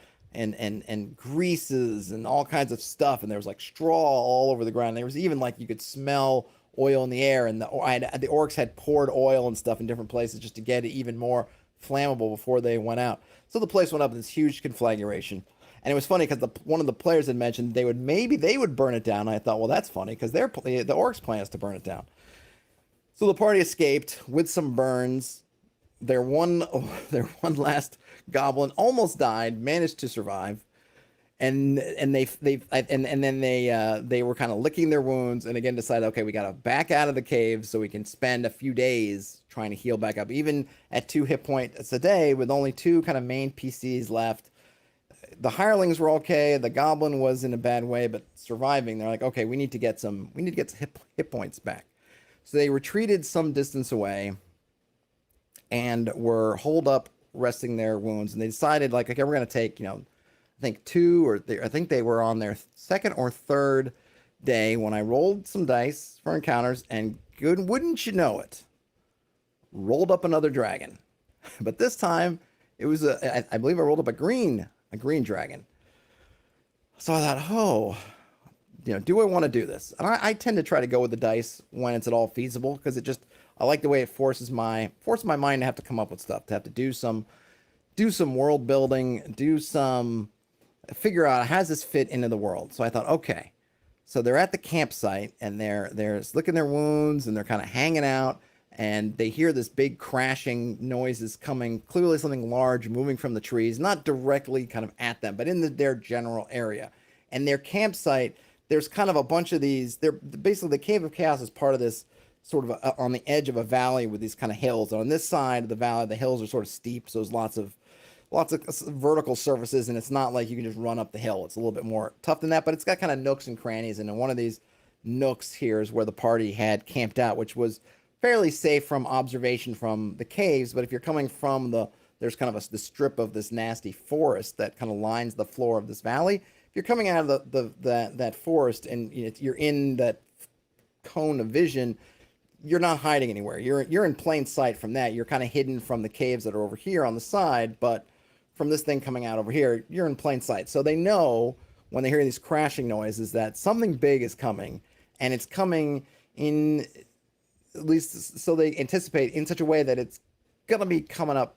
greases and all kinds of stuff, and there was like straw all over the ground. There was even like you could smell oil in the air, and the orcs had poured oil and stuff in different places just to get it even more flammable before they went out. So the place went up in this huge conflagration. And it was funny because one of the players had mentioned they would burn it down. And I thought, well, that's funny because the orcs plan is to burn it down. So the party escaped with some burns. Their one last goblin almost died, managed to survive, and then they were kind of licking their wounds, and again decided, okay, we got to back out of the cave so we can spend a few days trying to heal back up, even at 2 hit points a day with only 2 kind of main PCs left. The hirelings were okay. The goblin was in a bad way, but surviving. They're like, okay, we need to get some hit points back. So they retreated some distance away and were holed up, resting their wounds. And they decided, like, okay, we're going to take, I think 2 or I think they were on their 2nd or 3rd day when I rolled some dice for encounters, and good, wouldn't you know it, rolled up another dragon. But this time it was I believe I rolled up a green dragon. So I thought, oh, do I want to do this? And I tend to try to go with the dice when it's at all feasible, because I like the way it forces my mind to have to come up with stuff, to have to do some world building, figure out how does this fit into the world. So I thought, okay, so they're at the campsite and they're licking their wounds and they're kind of hanging out, and they hear this big crashing noises coming, clearly something large moving from the trees, not directly kind of at them, but in their general area. And their campsite, there's kind of a bunch of these, they're basically, the Cave of Chaos is part of this sort of on the edge of a valley with these kind of hills. And on this side of the valley, the hills are sort of steep, so there's lots of vertical surfaces, and it's not like you can just run up the hill. It's a little bit more tough than that, but it's got kind of nooks and crannies. And in one of these nooks here is where the party had camped out, which was fairly safe from observation from the caves. But if you're coming from there's kind of the strip of this nasty forest that kind of lines the floor of this valley. If you're coming out of that forest and you're in that cone of vision, you're not hiding anywhere. You're in plain sight from that. You're kind of hidden from the caves that are over here on the side, but from this thing coming out over here, you're in plain sight. So they know when they hear these crashing noises that something big is coming, and it's coming in at least so they anticipate in such a way that it's going to be coming up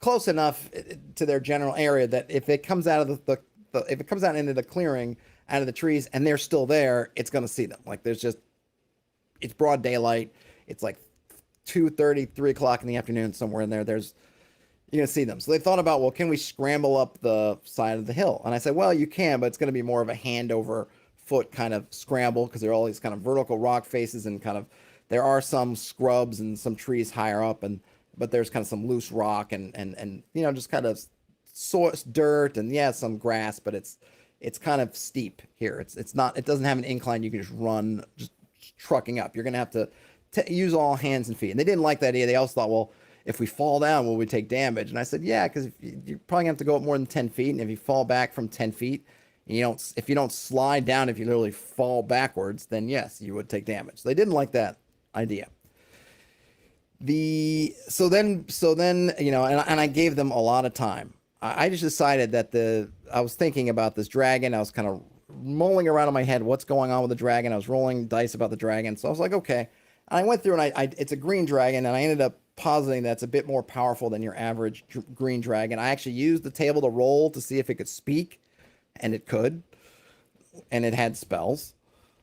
close enough to their general area that if it comes out of if it comes out into the clearing, out of the trees, and they're still there, it's going to see them. Like there's just, it's broad daylight. It's like 2:30, 3 o'clock in the afternoon, somewhere in there. You're going to see them. So they thought about, well, can we scramble up the side of the hill? And I said, well, you can, but it's going to be more of a hand over foot kind of scramble because there are all these kind of vertical rock faces and kind of, there are some scrubs and some trees higher up, but there's kind of some loose rock and just kind of dirt and some grass, but it's kind of steep here. It's not, it doesn't have an incline you can just run just trucking up. You're going to have to use all hands and feet. And they didn't like that idea. They also thought, well, if we fall down, will we take damage? And I said, yeah, because you're probably gonna have to go up more than 10 feet. And if you fall back from 10 feet, and if you don't slide down, if you literally fall backwards, then yes, you would take damage. So they didn't like that idea. So then, and I gave them a lot of time. I just decided that I was thinking about this dragon. I was kind of mulling around in my head what's going on with the dragon. I was rolling dice about the dragon. So I was like, okay. And I went through and it's a green dragon, and I ended up positing that's a bit more powerful than your average green dragon. I actually used the table to roll to see if it could speak, and it could, and it had spells.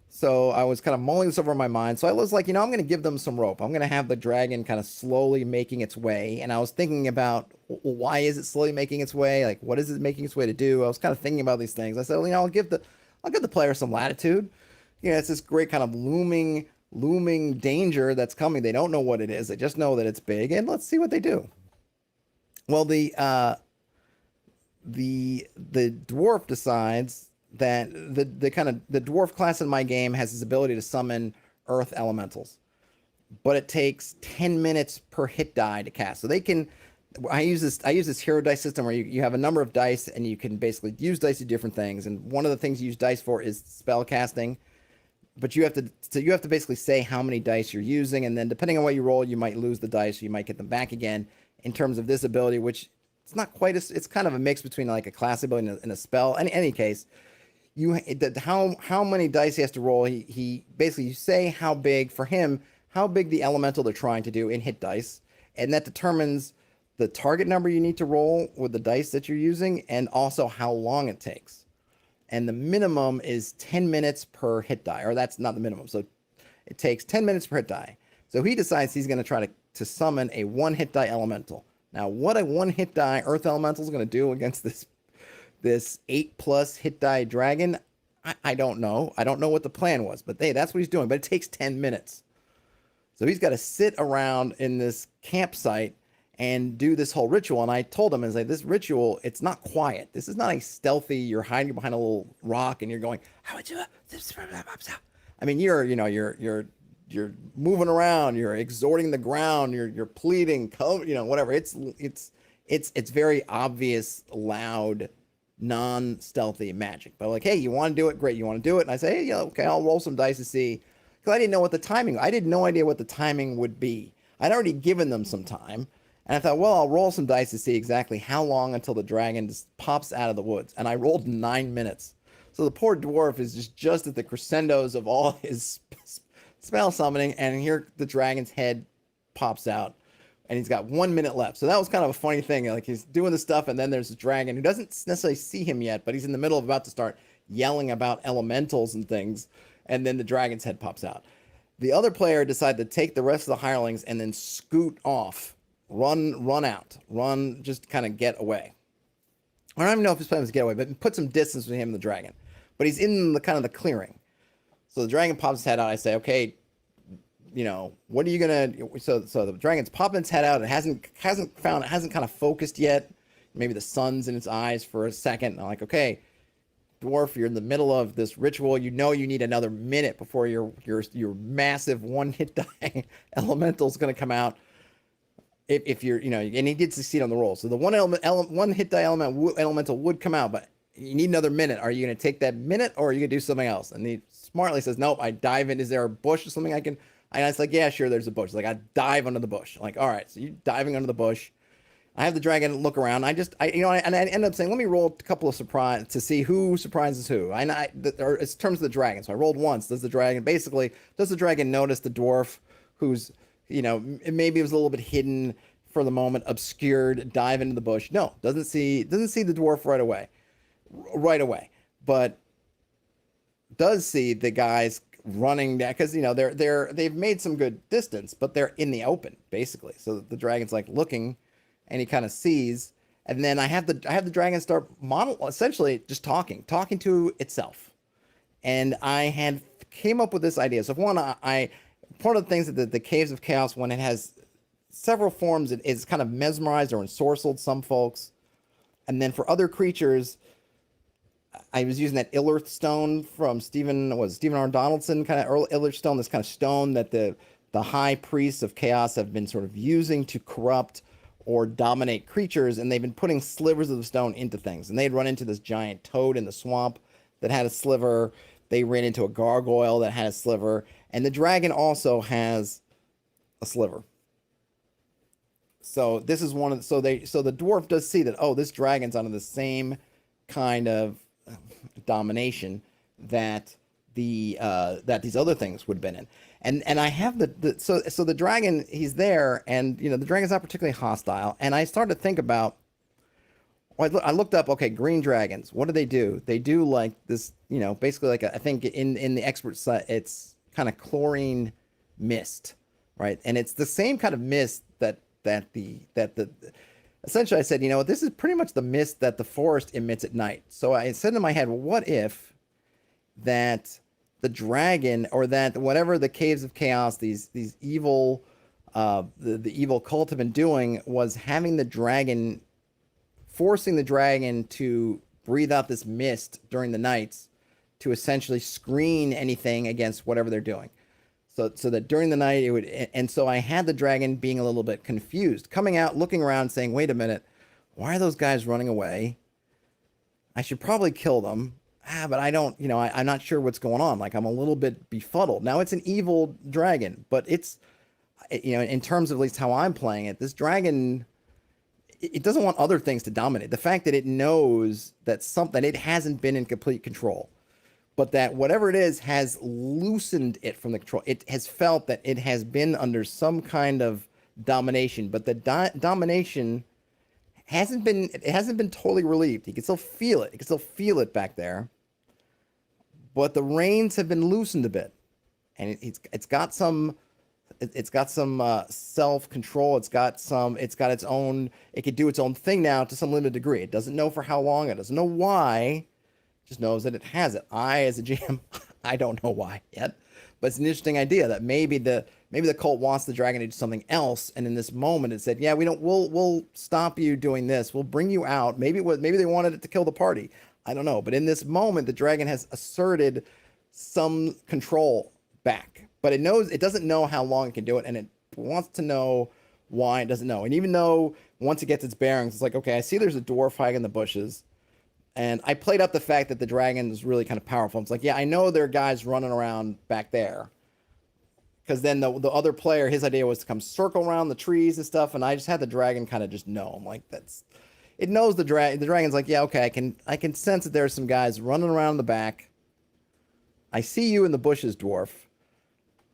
So I was kind of mulling this over in my mind. So I was like, I'm going to give them some rope. I'm going to have the dragon kind of slowly making its way. And I was thinking about, well, why is it slowly making its way? Like, what is it making its way to do? I was kind of thinking about these things. I said, well, I'll give the player some latitude. It's this great kind of looming danger that's coming. They don't know what it is. They just know that it's big, and let's see what they do. Well, the dwarf decides that the dwarf class in my game has this ability to summon earth elementals, but it takes 10 minutes per hit die to cast. So I use this hero dice system where you have a number of dice, and you can basically use dice to do different things. And one of the things you use dice for is spell casting. But you have to basically say how many dice you're using, and then depending on what you roll, you might lose the dice, or you might get them back again. In terms of this ability, which it's not quite it's kind of a mix between like a class ability and a spell. In any case, how many dice he has to roll. He basically, you say how big the elemental they're trying to do in hit dice, and that determines the target number you need to roll with the dice that you're using, and also how long it takes. And the minimum is 10 minutes per hit die, or that's not the minimum. So it takes 10 minutes per hit die. So he decides he's going to try to summon a 1-hit die elemental. Now, what a 1-hit die earth elemental is going to do against this 8+ hit die dragon, I don't know. I don't know what the plan was, but that's what he's doing. But it takes 10 minutes. So he's got to sit around in this campsite and do this whole ritual. And I told him, this ritual, it's not quiet. This is not a stealthy, you're hiding behind a little rock and you're going, how would you, I mean, you're moving around, you're exhorting the ground, you're pleading, whatever. It's very obvious, loud, non-stealthy magic. But like, hey, you want to do it? Great. You want to do it? And I say, hey, okay, I'll roll some dice to see. Because I didn't know what the timing, I had no idea what the timing would be. I'd already given them some time. And I thought, well, I'll roll some dice to see exactly how long until the dragon just pops out of the woods. And I rolled 9 minutes. So the poor dwarf is just at the crescendos of all his spell summoning. And here the dragon's head pops out. And he's got 1 minute left. So that was kind of a funny thing. Like, he's doing the stuff, and then there's a dragon who doesn't necessarily see him yet, but he's in the middle of about to start yelling about elementals and things. And then the dragon's head pops out. The other player decided to take the rest of the hirelings and then scoot off. Run out, just kind of get away. I don't even know if his plan was to get away, but put some distance between him and the dragon. But he's in the kind of the clearing. So the dragon pops his head out. I say, okay, what are you gonna? So the dragon's popping its head out. It hasn't kind of focused yet. Maybe the sun's in its eyes for a second. And I'm like, okay, dwarf, you're in the middle of this ritual. You need another minute before your massive 1-hit die elemental's gonna come out. If you're, and he did succeed on the roll. So the 1-hit die elemental would come out, but you need another minute. Are you going to take that minute, or are you going to do something else? And he smartly says, nope, I dive in. Is there a bush or something I can? And I was like, yeah, sure, there's a bush. Like, I dive under the bush. I'm like, all right, so you're diving under the bush. I have the dragon look around. And I end up saying, let me roll a couple of surprise to see who surprises who. Or in terms of the dragon. So I rolled once. Does the dragon notice the dwarf who's, maybe it was a little bit hidden for the moment, obscured, dive into the bush? No, doesn't see the dwarf right away, but does see the guys running down because they've made some good distance, but they're in the open basically. So the dragon's like looking, and he kind of sees, and then I have the dragon start essentially just talking to itself, and I had came up with this idea. So if one, part of the things that the Caves of Chaos, when it has several forms, it is kind of mesmerized or ensorcelled some folks, and then for other creatures, I was using that Illerth stone from Stephen R. Donaldson, kind of early Illerth stone, this kind of stone that the high priests of chaos have been sort of using to corrupt or dominate creatures, and they've been putting slivers of the stone into things. And they'd run into this giant toad in the swamp that had a sliver. They ran into a gargoyle that had a sliver, and the dragon also has a sliver. So this is so the dwarf does see that, oh, this dragon's under the same kind of domination that these other things would have been in. And I have so the dragon, he's there, and the dragon's not particularly hostile. And I started to think about, I looked up, okay, green dragons, what do? They do like this, basically like I think in the expert site, it's kind of chlorine mist, right? And it's the same kind of mist that essentially I said, this is pretty much the mist that the forest emits at night. So I said in my head, well, what if that the dragon, or that whatever the Caves of Chaos, these evil, the evil cult have been doing, was having the dragon, forcing the dragon to breathe out this mist during the nights to essentially screen anything against whatever they're doing. So that during the night it would, and so I had the dragon being a little bit confused, coming out, looking around, saying, wait a minute, why are those guys running away? I should probably kill them. But I don't, I'm not sure what's going on. Like, I'm a little bit befuddled. Now, it's an evil dragon, but it's, in terms of at least how I'm playing it, this dragon, it doesn't want other things to dominate. The fact that it knows that it hasn't been in complete control, but that whatever it is has loosened it from the control. It has felt that it has been under some kind of domination, but the domination hasn't been totally relieved. You can still feel it. You can still feel it back there, but the reins have been loosened a bit, and it's got some self-control. It's got its own. It can do its own thing now to some limited degree. It doesn't know for how long. It doesn't know why. Just knows that it has it. I, as a GM, I don't know why yet, but it's an interesting idea that maybe the cult wants the dragon to do something else, and in this moment it said, yeah, we'll stop you doing this. We'll bring you out. Maybe they wanted it to kill the party. I don't know. But in this moment, the dragon has asserted some control back, but it doesn't know how long it can do it, and it wants to know why it doesn't know. And even though once it gets its bearings, it's like, okay, I see there's a dwarf hiding in the bushes. And I played up the fact that the dragon is really kind of powerful. It's like, yeah, I know there are guys running around back there. Because then the other player, his idea was to come circle around the trees and stuff, and I just had the dragon kind of just know. I'm like, it knows the dragon. The dragon's like, yeah, okay, I can sense that there's some guys running around in the back. I see you in the bushes, dwarf.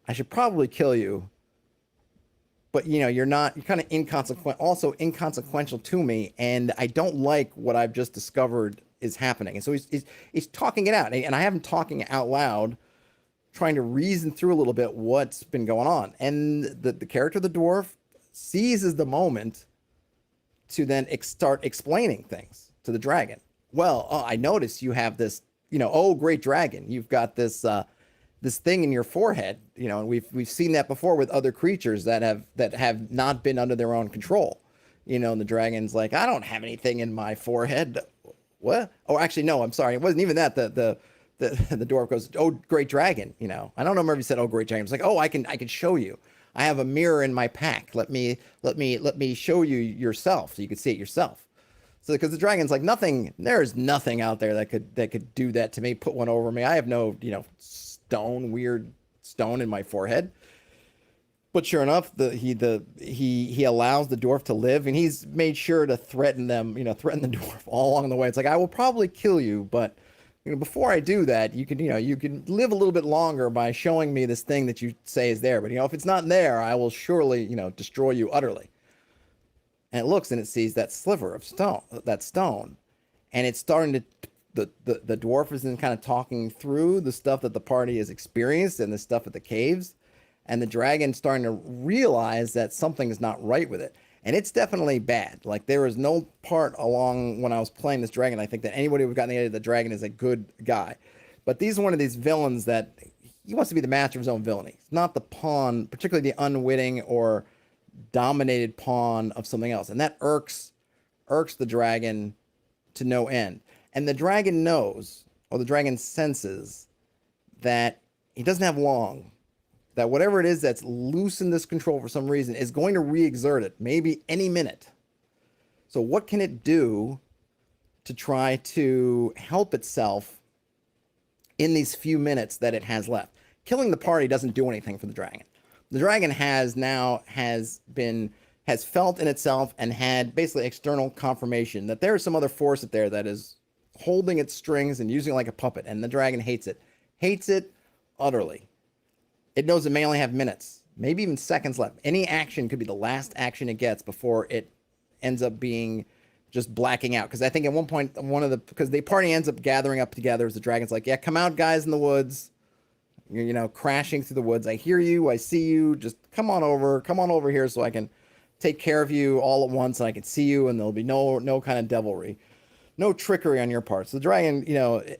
I should probably kill you. But you're kind of inconsequential to me, and I don't like what I've just discovered is happening. And so he's talking it out, and I have him talking out loud, trying to reason through a little bit what's been going on. And the character, the dwarf, seizes the moment to then start explaining things to the dragon. Well, I noticed you have this, oh, great dragon, you've got this this thing in your forehead, and we've seen that before with other creatures that have not been under their own control, and the dragon's like, I don't have anything in my forehead. What? Oh, actually, no, I'm sorry. It wasn't even that. The dwarf goes, oh, great dragon. I don't remember if he said, oh, great dragon. It's like, oh, I can show you. I have a mirror in my pack. Let me show you yourself so you can see it yourself. So because the dragon's like, there's nothing out there that could do that to me. Put one over me. I have no, weird stone in my forehead. But sure enough, he allows the dwarf to live, and he's made sure to threaten them, threaten the dwarf all along the way. It's like, I will probably kill you, but before I do that, you can live a little bit longer by showing me this thing that you say is there. But if it's not there, I will surely, destroy you utterly. And it looks and it sees that sliver of stone, and it's starting to. The dwarf is then kind of talking through the stuff that the party has experienced and the stuff at the caves. And the dragon's starting to realize that something is not right with it. And it's definitely bad. Like, there is no part along when I was playing this dragon, I think that anybody who got the idea the dragon is a good guy. But he's one of these villains that he wants to be the master of his own villainy. He's not the pawn, particularly the unwitting or dominated pawn of something else. And that irks the dragon to no end. And the dragon knows, or the dragon senses, that he doesn't have long. That whatever it is that's loosened this control for some reason is going to re-exert it, maybe any minute. So what can it do to try to help itself in these few minutes that it has left? Killing the party doesn't do anything for the dragon. The dragon has felt in itself and had basically external confirmation that there is some other force up there that is holding its strings and using it like a puppet, and the dragon hates it utterly. It knows it may only have minutes, maybe even seconds left. Any action could be the last action it gets before it ends up being just blacking out. Because I think at one point, because the party ends up gathering up together as the dragon's like, yeah, come out, guys, in the woods. Crashing through the woods. I hear you. I see you. Just come on over here so I can take care of you all at once and I can see you and there'll be no kind of devilry. No trickery on your part. So the dragon,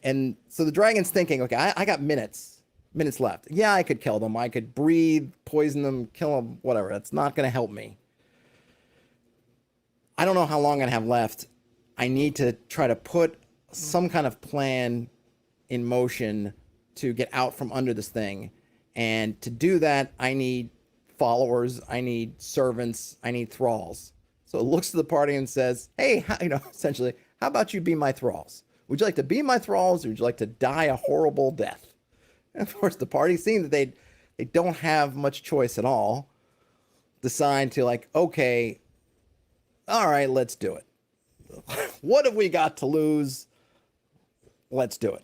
and so the dragon's thinking, okay, I got minutes left. Yeah, I could kill them. I could breathe, poison them, kill them, whatever. That's not going to help me. I don't know how long I have left. I need to try to put some kind of plan in motion to get out from under this thing. And to do that, I need followers, I need servants, I need thralls. So it looks to the party and says, hey, essentially, how about you be my thralls? Would you like to be my thralls, or would you like to die a horrible death? And of course, the party, seeing that they don't have much choice at all, decide to okay, all right, let's do it. What have we got to lose? Let's do it.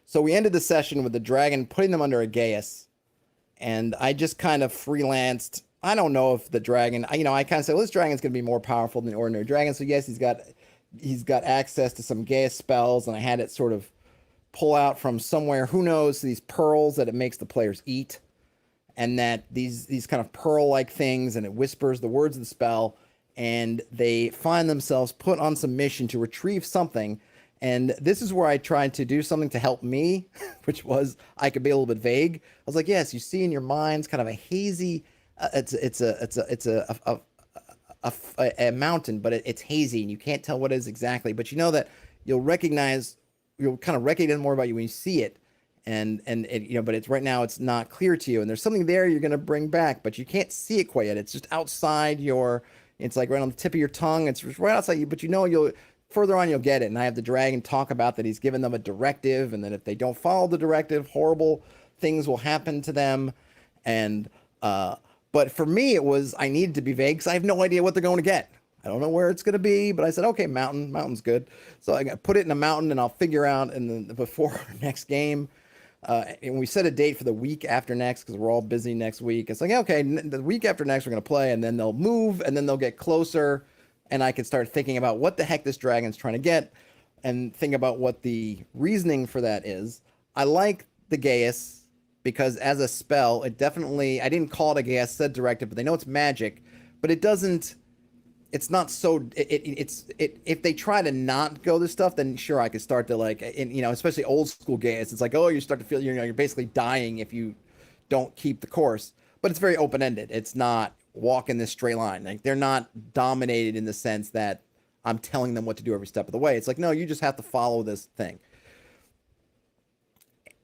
So we ended the session with the dragon putting them under a geas, and I just kind of freelanced. I don't know if the dragon, I kind of said, well, this dragon's going to be more powerful than the ordinary dragon. So yes, he's got access to some geas spells, and I had it sort of pull out from somewhere, who knows, these pearls that it makes the players eat, and that these kind of pearl-like things, and it whispers the words of the spell, and they find themselves put on some mission to retrieve something. And this is where I tried to do something to help me, which was I could be a little bit vague. I was like, yes, you see in your minds kind of a hazy, it's a mountain, but it's hazy and you can't tell what it is exactly. But you know that you'll kind of recognize more about you when you see it. And but it's right now it's not clear to you. And there's something there you're going to bring back, but you can't see it quite yet. It's just outside it's like right on the tip of your tongue. It's right outside you, but further on, you'll get it. And I have the dragon talk about that he's given them a directive, and that if they don't follow the directive, horrible things will happen to them. And but for me, it was I needed to be vague because I have no idea what they're going to get. I don't know where it's going to be, but I said, okay, mountain's good. So I put it in a mountain, and I'll figure out before our next game. And we set a date for the week after next because we're all busy next week. It's like, okay, the week after next we're going to play, and then they'll move, and then they'll get closer. And I can start thinking about what the heck this dragon's trying to get and think about what the reasoning for that is. I like the geas because as a spell, it definitely, I didn't call it a geas, said directive, but they know it's magic, but it's not so, if they try to not go this stuff, then sure, I could start to especially old school geas, it's like, oh, you start to feel, you're basically dying if you don't keep the course, but it's very open-ended. It's not, walk in this straight line. Like, they're not dominated in the sense that I'm telling them what to do every step of the way. It's like, no, you just have to follow this thing.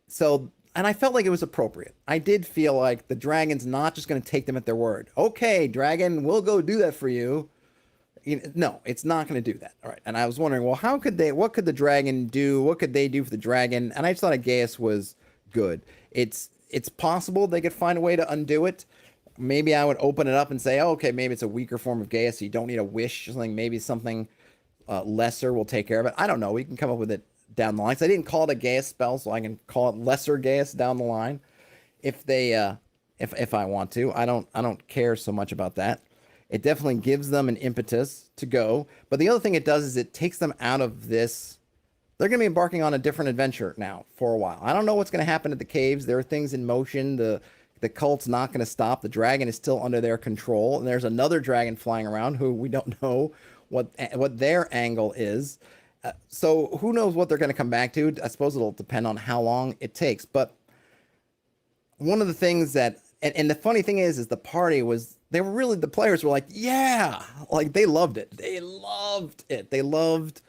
So, and I felt like it was appropriate. I did feel like the dragon's not just going to take them at their word. Okay, dragon, we'll go do that for you. No, it's not going to do that. All right. And I was wondering, well, what could the dragon do? What could they do for the dragon? And I just thought a geas was good. it's possible they could find a way to undo it. Maybe I would open it up and say, oh, okay, maybe it's a weaker form of Gaia, so you don't need a wish or something. Maybe something lesser will take care of it. I don't know. We can come up with it down the line. So I didn't call it a Gaius spell, so I can call it lesser Gaius down the line if they if I want to. I don't care so much about that. It definitely gives them an impetus to go. But the other thing it does is it takes them out of this. They're going to be embarking on a different adventure now for a while. I don't know what's going to happen at the caves. There are things in motion. The cult's not going to stop. The dragon is still under their control, and there's another dragon flying around who we don't know what their angle is. So who knows what they're going to come back to? I suppose it'll depend on how long it takes. But one of the things that, and the funny thing is the party was, the players were like, yeah, like they loved it. They loved it. They loved,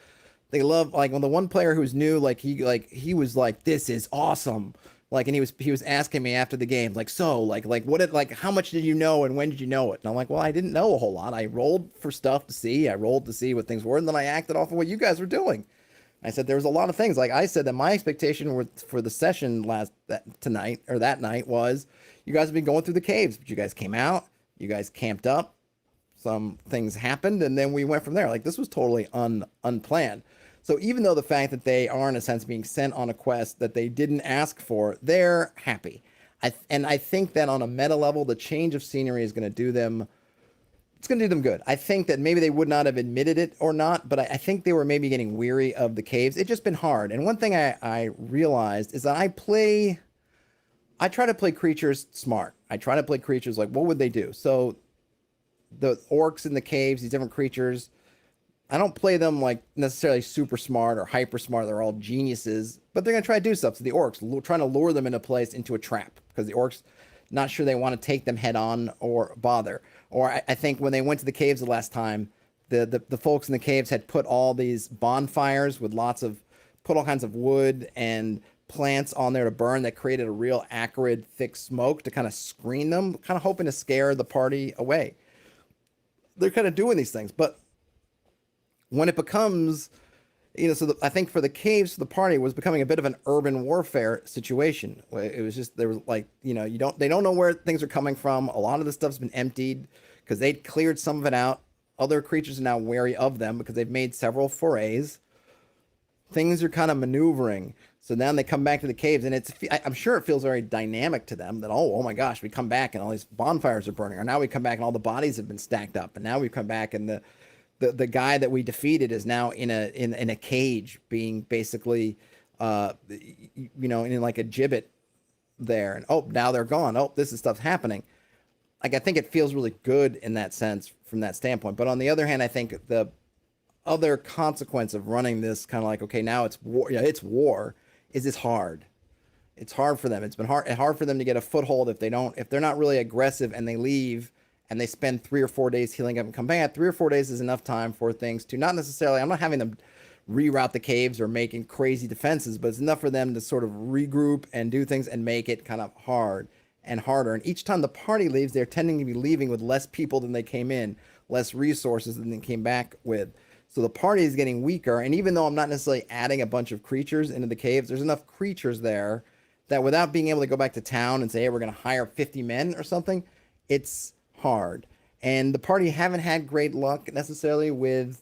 like when the one player who's new, he was like, this is awesome. Like, and he was asking me after the game, like, so like how much did you know and when did you know it? And I'm like, well, I didn't know a whole lot. I rolled for stuff to see. I rolled to see what things were, and then I acted off of what you guys were doing. I said there was a lot of things. Like I said that my expectation for the session that night was you guys have been going through the caves, but you guys came out, you guys camped up, some things happened, and then we went from there. Like this was totally unplanned. So even though the fact that they are in a sense being sent on a quest that they didn't ask for, they're happy. I think that on a meta level, the change of scenery is going to do them. It's going to do them good. I think that maybe they would not have admitted it or not, but I think they were maybe getting weary of the caves. It's just been hard. And one thing I realized is that I try to play creatures smart. I try to play creatures like, what would they do? So the orcs in the caves, these different creatures, I don't play them like necessarily super smart or hyper smart. They're all geniuses, but they're going to try to do stuff. So the orcs trying to lure them into place, into a trap, because the orcs not sure they want to take them head on or bother. Or I think when they went to the caves the last time, the folks in the caves had put all these bonfires with put all kinds of wood and plants on there to burn that created a real acrid, thick smoke to kind of screen them, kind of hoping to scare the party away. They're kind of doing these things, but when it becomes, I think for the caves, the party was becoming a bit of an urban warfare situation. It was just, there was like, they don't know where things are coming from. A lot of the stuff's been emptied because they'd cleared some of it out. Other creatures are now wary of them because they've made several forays. Things are kind of maneuvering. So now they come back to the caves, and I'm sure it feels very dynamic to them that, oh my gosh, we come back and all these bonfires are burning. Or now we come back and all the bodies have been stacked up. And now we come back and the guy that we defeated is now in a cage being basically, in like a gibbet there. And, oh, now they're gone. Oh, this is stuff's happening. Like, I think it feels really good in that sense from that standpoint. But on the other hand, I think the other consequence of running this kind of like, okay, now it's war. Yeah, it's war. Is it's hard. It's hard for them. It's been hard for them to get a foothold if they're not really aggressive and they leave and they spend 3 or 4 days healing up and come back. 3 or 4 days is enough time for things to not necessarily, I'm not having them reroute the caves or making crazy defenses, but it's enough for them to sort of regroup and do things and make it kind of hard and harder. And each time the party leaves, they're tending to be leaving with less people than they came in, less resources than they came back with. So the party is getting weaker. And even though I'm not necessarily adding a bunch of creatures into the caves, there's enough creatures there that without being able to go back to town and say, hey, we're going to hire 50 men or something, it's hard. And the party haven't had great luck necessarily with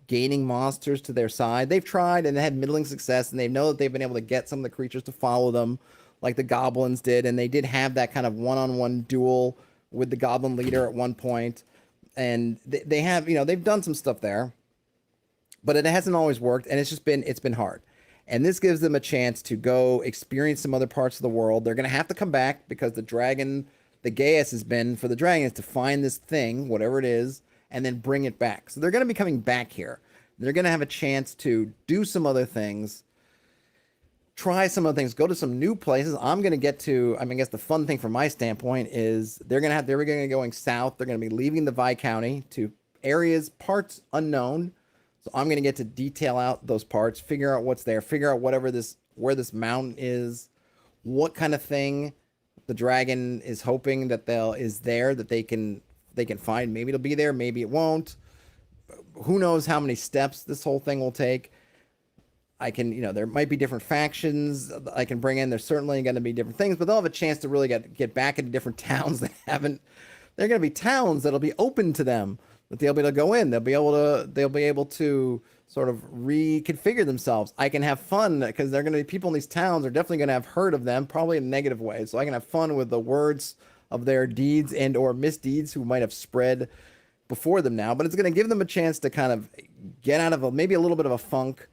gaining monsters to their side. They've tried and they had middling success, and they know that they've been able to get some of the creatures to follow them like the goblins did. And they did have that kind of one-on-one duel with the goblin leader at one point. And they have, they've done some stuff there, but it hasn't always worked. And it's been hard. And this gives them a chance to go experience some other parts of the world. They're going to have to come back because the Gaius has been for the dragon is to find this thing, whatever it is, and then bring it back. So they're going to be coming back here. They're going to have a chance to do some other things, try some other things, go to some new places. I'm going to get to, I guess the fun thing from my standpoint is they're going to be going south. They're going to be leaving the Viscounty to areas, parts unknown. So I'm going to get to detail out those parts, figure out what's there, figure out where this mountain is, what kind of thing the dragon is hoping that is there that they can find. Maybe it'll be there, maybe it won't. Who knows how many steps this whole thing will take. I can, there might be different factions I can bring in. There's certainly going to be different things, but they'll have a chance to really get back into different towns that haven't. They're going to be towns that'll be open to them, that they'll be able to go in. They'll be able to sort of reconfigure themselves. I can have fun because they're going to be people in these towns are definitely going to have heard of them, probably in a negative way. So I can have fun with the words of their deeds and or misdeeds who might have spread before them now. But it's going to give them a chance to kind of get out of maybe a little bit of a funk,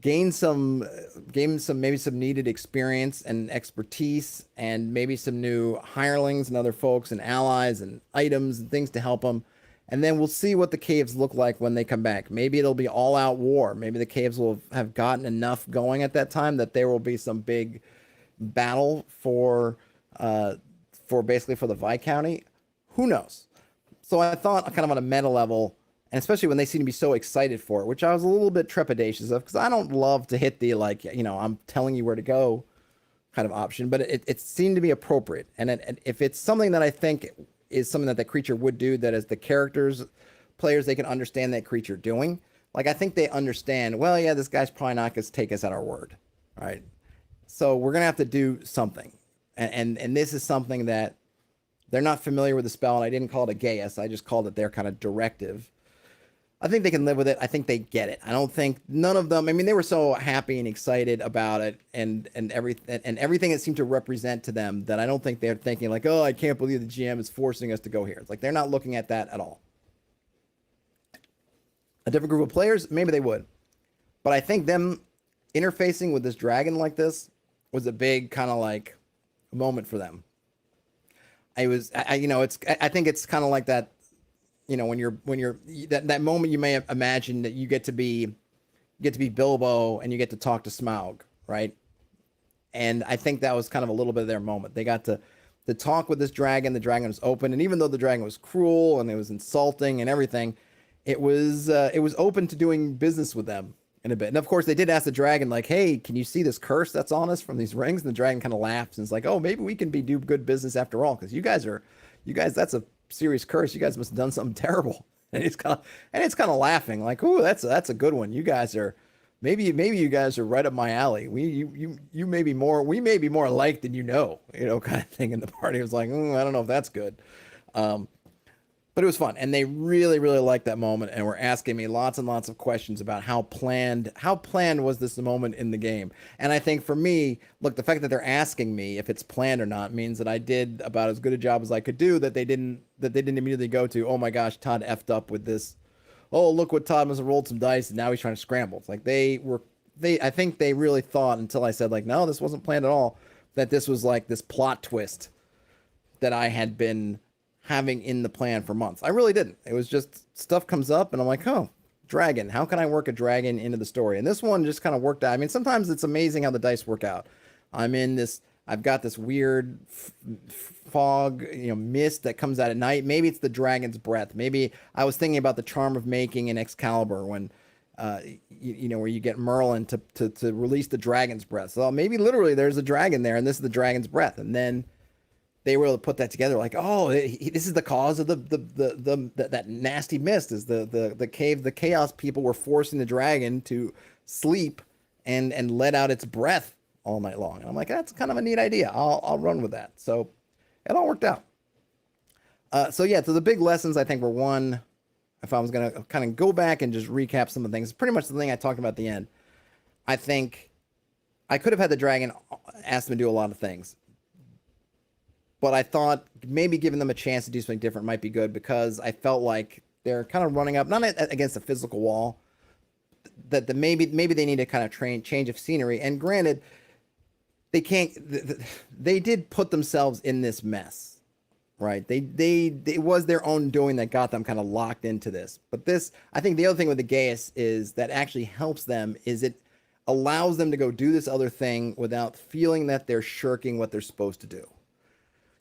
gain some maybe some needed experience and expertise, and maybe some new hirelings and other folks and allies and items and things to help them. And then we'll see what the caves look like when they come back. Maybe it'll be all out war. Maybe the caves will have gotten enough going at that time that there will be some big battle for basically for the Viscounty. Who knows? So I thought kind of on a meta level, and especially when they seem to be so excited for it, which I was a little bit trepidatious of, because I don't love to hit the I'm telling you where to go kind of option, but it seemed to be appropriate. And if it's something that I think is something that the creature would do, that as the players, they can understand that creature doing. Like, I think they understand, well, yeah, this guy's probably not going to take us at our word, right? So we're going to have to do something. And this is something that they're not familiar with the spell, and I didn't call it a Gaius. I just called it their kind of directive. I think they can live with it. I think they get it. I don't think none of them. I mean, they were so happy and excited about it, and everything it seemed to represent to them, that I don't think they're thinking like, oh, I can't believe the GM is forcing us to go here. It's like they're not looking at that at all. A different group of players, maybe they would, but I think them interfacing with this dragon like this was a big kind of like moment for them. I think it's kind of like that. When you're that moment, you may imagine that you get to be Bilbo and you get to talk to Smaug, right? And I think that was kind of a little bit of their moment. They got to talk with this dragon. The dragon was open, and even though the dragon was cruel and it was insulting and everything, it was open to doing business with them in a bit. And of course, they did ask the dragon, like, "Hey, can you see this curse that's on us from these rings?" And the dragon kind of laughs and is like, "Oh, maybe we can do good business after all, because you guys, that's a serious curse. You guys must have done something terrible." And it's kind of laughing like, "Ooh, that's a good one. You guys are maybe you guys are right up my alley. We may be more alike than kind of thing." And the party was like, "I don't know if that's good." But it was fun, and they really, really liked that moment, and were asking me lots and lots of questions about how planned was this moment in the game. And I think for me, look, the fact that they're asking me if it's planned or not means that I did about as good a job as I could do. That they didn't immediately go to, "Oh my gosh, Todd effed up with this. Oh, look what Todd must have rolled some dice, and now he's trying to scramble." It's like I think they really thought, until I said like, "No, this wasn't planned at all," that this was like this plot twist that I had been having in the plan for months. I really didn't. It was just stuff comes up and I'm like, oh, dragon. How can I work a dragon into the story? And this one just kind of worked out. I mean, sometimes it's amazing how the dice work out. I've got this weird fog, mist that comes out at night. Maybe it's the dragon's breath. Maybe I was thinking about the charm of making in Excalibur when, where you get Merlin to release the dragon's breath. So maybe literally there's a dragon there and this is the dragon's breath. And then they were able to put that together, like, oh, this is the cause of that nasty mist. Is the cave, the chaos people were forcing the dragon to sleep and let out its breath all night long. And I'm like, that's kind of a neat idea. I'll run with that. So it all worked out. So the big lessons I think were, one, if I was gonna kind of go back and just recap some of the things, pretty much the thing I talked about at the end. I think I could have had the dragon ask them to do a lot of things. But I thought maybe giving them a chance to do something different might be good, because I felt like they're kind of running up, not against a physical wall, that maybe they need to kind of change of scenery. And granted, they did put themselves in this mess, right? It was their own doing that got them kind of locked into this. But I think the other thing with the Gaius is that actually helps them is it allows them to go do this other thing without feeling that they're shirking what they're supposed to do.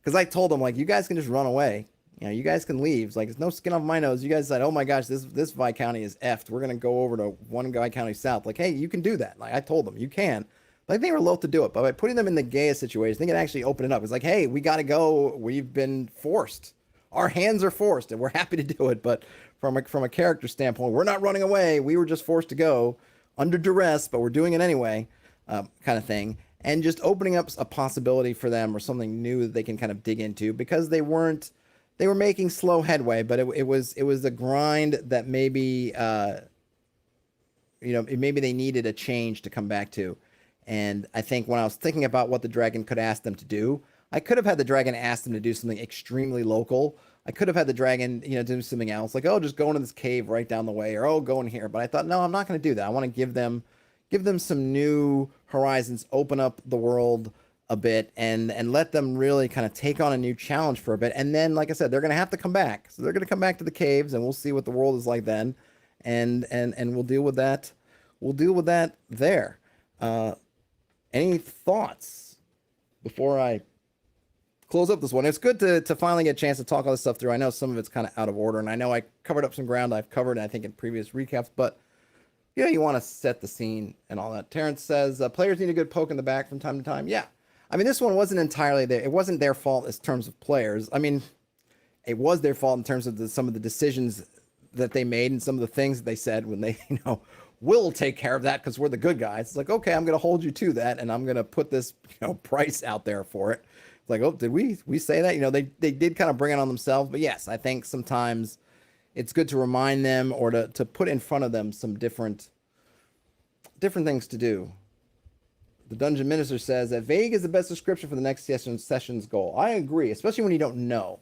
Because I told them, like, you guys can just run away. You guys can leave. It's like, it's no skin off my nose. You guys said, oh my gosh, this Viscounty is effed. We're going to go over to one Viscounty south. Like, hey, you can do that. Like, I told them, you can. Like, they were loath to do it. But by putting them in the Gaius situation, they can actually open it up. It's like, hey, we got to go. We've been forced. Our hands are forced, and we're happy to do it. But from a character standpoint, we're not running away. We were just forced to go. under duress, but we're doing it anyway, kind of thing. And just opening up a possibility for them or something new that they can kind of dig into, because they were making slow headway, but it was a grind that maybe, maybe they needed a change to come back to. And I think when I was thinking about what the dragon could ask them to do, I could have had the dragon ask them to do something extremely local. I could have had the dragon, do something else, like, oh, just go into this cave right down the way, or oh, go in here. But I thought, no, I'm not going to do that. I want to give them some new horizons, open up the world a bit, and let them really kind of take on a new challenge for a bit. And then, like I said, they're going to have to come back. So they're going to come back to the caves, and we'll see what the world is like then, and we'll deal with that. We'll deal with that there. Any thoughts before I close up this one? It's good to finally get a chance to talk all this stuff through. I know some of it's kind of out of order, and I know I covered up some ground I've covered, I think, in previous recaps, but yeah, you want to set the scene and all that. Terrence says, players need a good poke in the back from time to time. Yeah. I mean, this one wasn't entirely there. It wasn't their fault in terms of players. I mean, it was their fault in terms of some of the decisions that they made and some of the things that they said when they, we'll take care of that because we're the good guys. It's like, okay, I'm going to hold you to that, and I'm going to put this, price out there for it. It's like, oh, did we say that? They did kind of bring it on themselves. But yes, I think sometimes it's good to remind them or to put in front of them some different things to do. The Dungeon Minister says that vague is the best description for the next session's goal. I agree, especially when you don't know.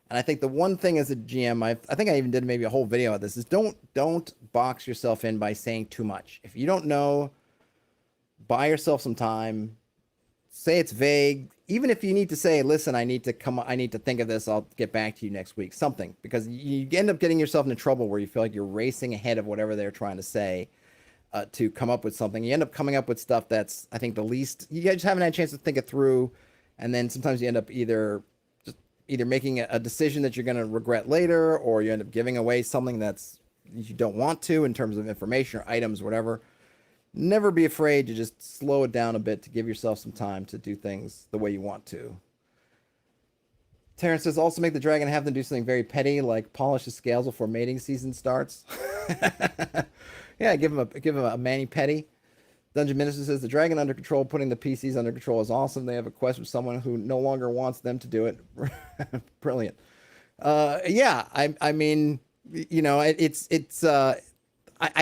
And I think the one thing as a GM, I think I even did maybe a whole video of this, is don't box yourself in by saying too much. If you don't know, buy yourself some time. Say it's vague. Even if you need to say, listen, I need to think of this, I'll get back to you next week. Something. Because you end up getting yourself into trouble where you feel like you're racing ahead of whatever they're trying to say to come up with something. You end up coming up with stuff that's, I think, the least, you just haven't had a chance to think it through. And then sometimes you end up either making a decision that you're going to regret later, or you end up giving away something that's you don't want to in terms of information or items, whatever. Never be afraid to just slow it down a bit to give yourself some time to do things the way you want to. Terrence says, also make the dragon have them do something very petty, like polish the scales before mating season starts. Yeah, give him a mani-pedi. Dungeon Minister says, the dragon under control, putting the PCs under control is awesome. They have a quest with someone who no longer wants them to do it. Brilliant. Yeah, I mean, I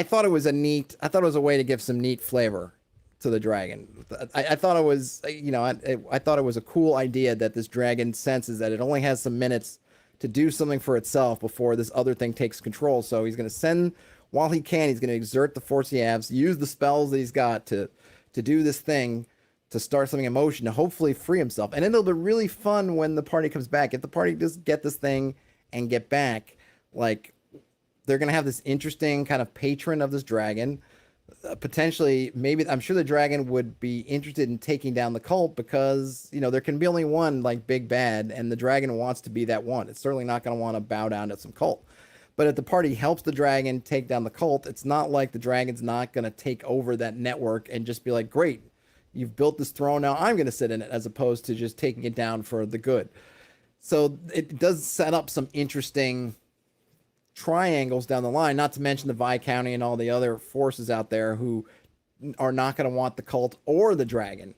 thought it was a way to give some neat flavor to the dragon. I thought it was, I thought it was a cool idea that this dragon senses that it only has some minutes to do something for itself before this other thing takes control. So he's going to send, while he can, he's going to exert the force he has, use the spells that he's got to do this thing, to start something in motion, to hopefully free himself. And it'll be really fun when the party comes back. If the party does get this thing and get back, like, they're going to have this interesting kind of patron of this dragon. Potentially, maybe, I'm sure the dragon would be interested in taking down the cult because, there can be only one, like, big bad, and the dragon wants to be that one. It's certainly not going to want to bow down to some cult. But if the party helps the dragon take down the cult, it's not like the dragon's not going to take over that network and just be like, great, you've built this throne, now I'm going to sit in it, as opposed to just taking it down for the good. So it does set up some interesting triangles down the line, not to mention the Viscounty and all the other forces out there who are not going to want the cult or the dragon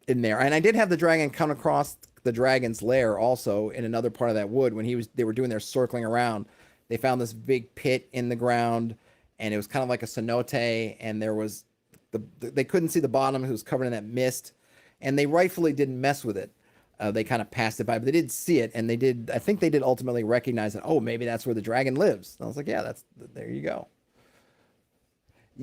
in there. And I did have the dragon come across the dragon's lair also in another part of that wood when they were doing their circling around. They found this big pit in the ground, and it was kind of like a cenote, and there was they couldn't see the bottom. It was covered in that mist, and they rightfully didn't mess with it. They kind of passed it by, but they did see it, and I think they did ultimately recognize that, oh, maybe that's where the dragon lives. And I was like, yeah, there you go.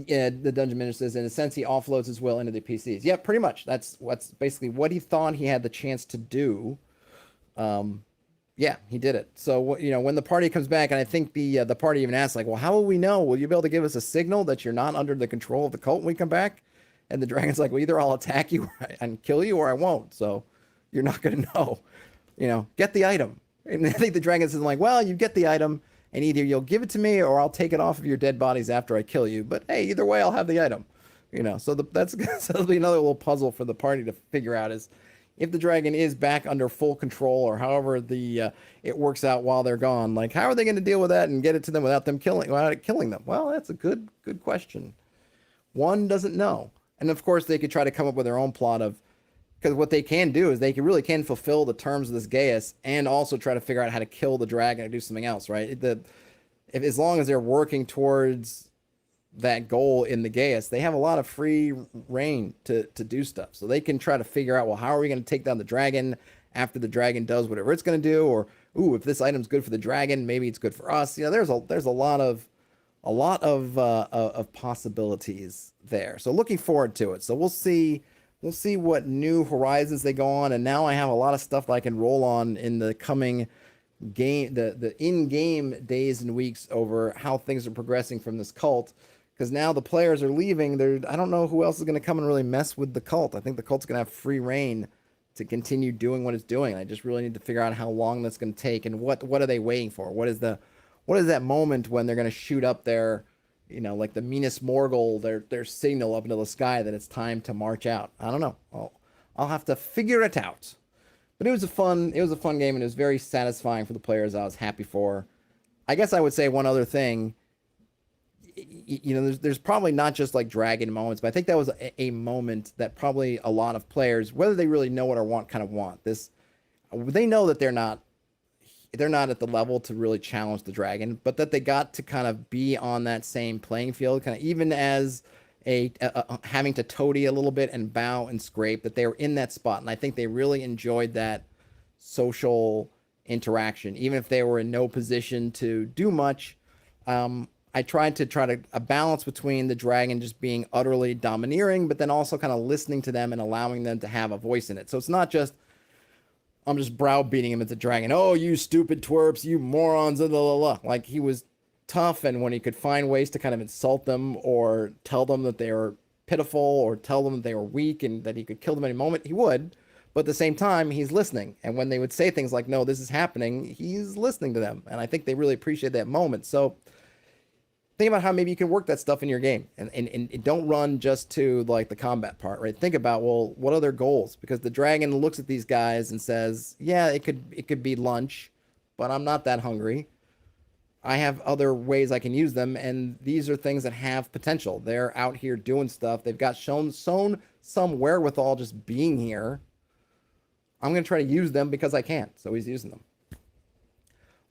Yeah, the Dungeon Minister says, in a sense, he offloads his will into the PCs. Yeah, pretty much. That's what's basically what he thought he had the chance to do. Yeah, he did it. So, when the party comes back, and I think the party even asks, like, well, how will we know? Will you be able to give us a signal that you're not under the control of the cult when we come back? And the dragon's like, well, either I'll attack you and kill you, or I won't. So you're not going to know. Get the item. And I think the dragon says, like, well, you get the item, and either you'll give it to me or I'll take it off of your dead bodies after I kill you. But hey, either way, I'll have the item. So that'll be another little puzzle for the party to figure out, is if the dragon is back under full control, or however it works out while they're gone. Like, how are they going to deal with that and get it to them without killing them? Well, that's a good question. One doesn't know. And of course, they could try to come up with their own plot of, because what they can do is they really can fulfill the terms of this Gaius and also try to figure out how to kill the dragon or do something else, right? As long as they're working towards that goal in the Gaius, they have a lot of free reign to do stuff. So they can try to figure out, well, how are we going to take down the dragon after the dragon does whatever it's going to do? Or, ooh, if this item's good for the dragon, maybe it's good for us. There's a lot of possibilities there. So looking forward to it. So we'll see what new horizons they go on. And now I have a lot of stuff that I can roll on in the coming game, the in-game days and weeks over how things are progressing from this cult. Because now the players are leaving. I don't know who else is going to come and really mess with the cult. I think the cult's going to have free reign to continue doing what it's doing. I just really need to figure out how long that's going to take and what are they waiting for? What is that moment when they're going to shoot up their, like the Minas Morgul, their signal up into the sky that it's time to march out? I don't know. I'll have to figure it out. But it was a fun game, and it was very satisfying for the players. I was happy for. I guess I would say one other thing. There's probably not just like dragon moments, but I think that was a moment that probably a lot of players, whether they really know it or want this, they know that they're not at the level to really challenge the dragon, but that they got to kind of be on that same playing field, kind of even as having to toady a little bit and bow and scrape, that they were in that spot. And I think they really enjoyed that social interaction, even if they were in no position to do much. I tried to a balance between the dragon just being utterly domineering, but then also kind of listening to them and allowing them to have a voice in it. So it's not just, I'm just browbeating him as a dragon. Oh, you stupid twerps, you morons, blah, blah, blah. Like, he was tough, and when he could find ways to kind of insult them or tell them that they were pitiful or tell them that they were weak and that he could kill them any moment, he would. But at the same time, he's listening. And when they would say things like, no, this is happening, he's listening to them. And I think they really appreciate that moment. So think about how maybe you can work that stuff in your game, and don't run just to like the combat part, right? Think about, well, what are their goals? Because the dragon looks at these guys and says, yeah, it could be lunch, but I'm not that hungry. I have other ways I can use them, and these are things that have potential. They're out here doing stuff. They've got shown some wherewithal just being here. I'm going to try to use them because I can. So he's using them.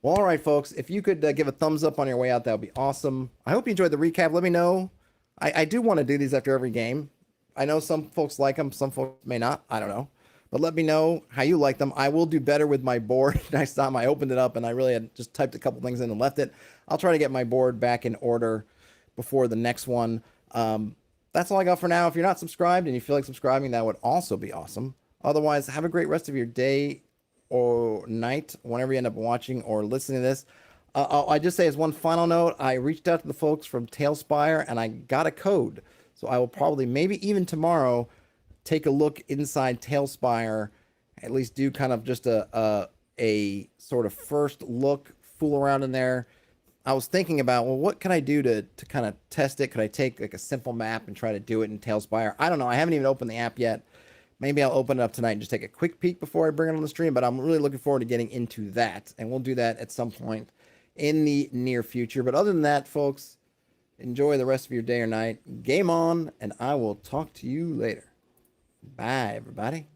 Well, all right, folks, if you could give a thumbs up on your way out, that would be awesome. I hope you enjoyed the recap. Let me know. I do want to do these after every game. I know some folks like them. Some folks may not. I don't know. But let me know how you like them. I will do better with my board. Next time I opened it up and I really had just typed a couple things in and left it. I'll try to get my board back in order before the next one. That's all I got for now. If you're not subscribed and you feel like subscribing, that would also be awesome. Otherwise, have a great rest of your day or night, whenever you end up watching or listening to this. I just say as one final note, I reached out to the folks from Tailspire and I got a code. So I will probably, maybe even tomorrow, take a look inside Tailspire, at least do kind of just a sort of first look, fool around in there. I was thinking about, well, what can I do to kind of test it? Could I take like a simple map and try to do it in Tailspire? I don't know. I haven't even opened the app yet. Maybe I'll open it up tonight and just take a quick peek before I bring it on the stream, but I'm really looking forward to getting into that, and we'll do that at some point in the near future. But other than that, folks, enjoy the rest of your day or night. Game on, and I will talk to you later. Bye, everybody.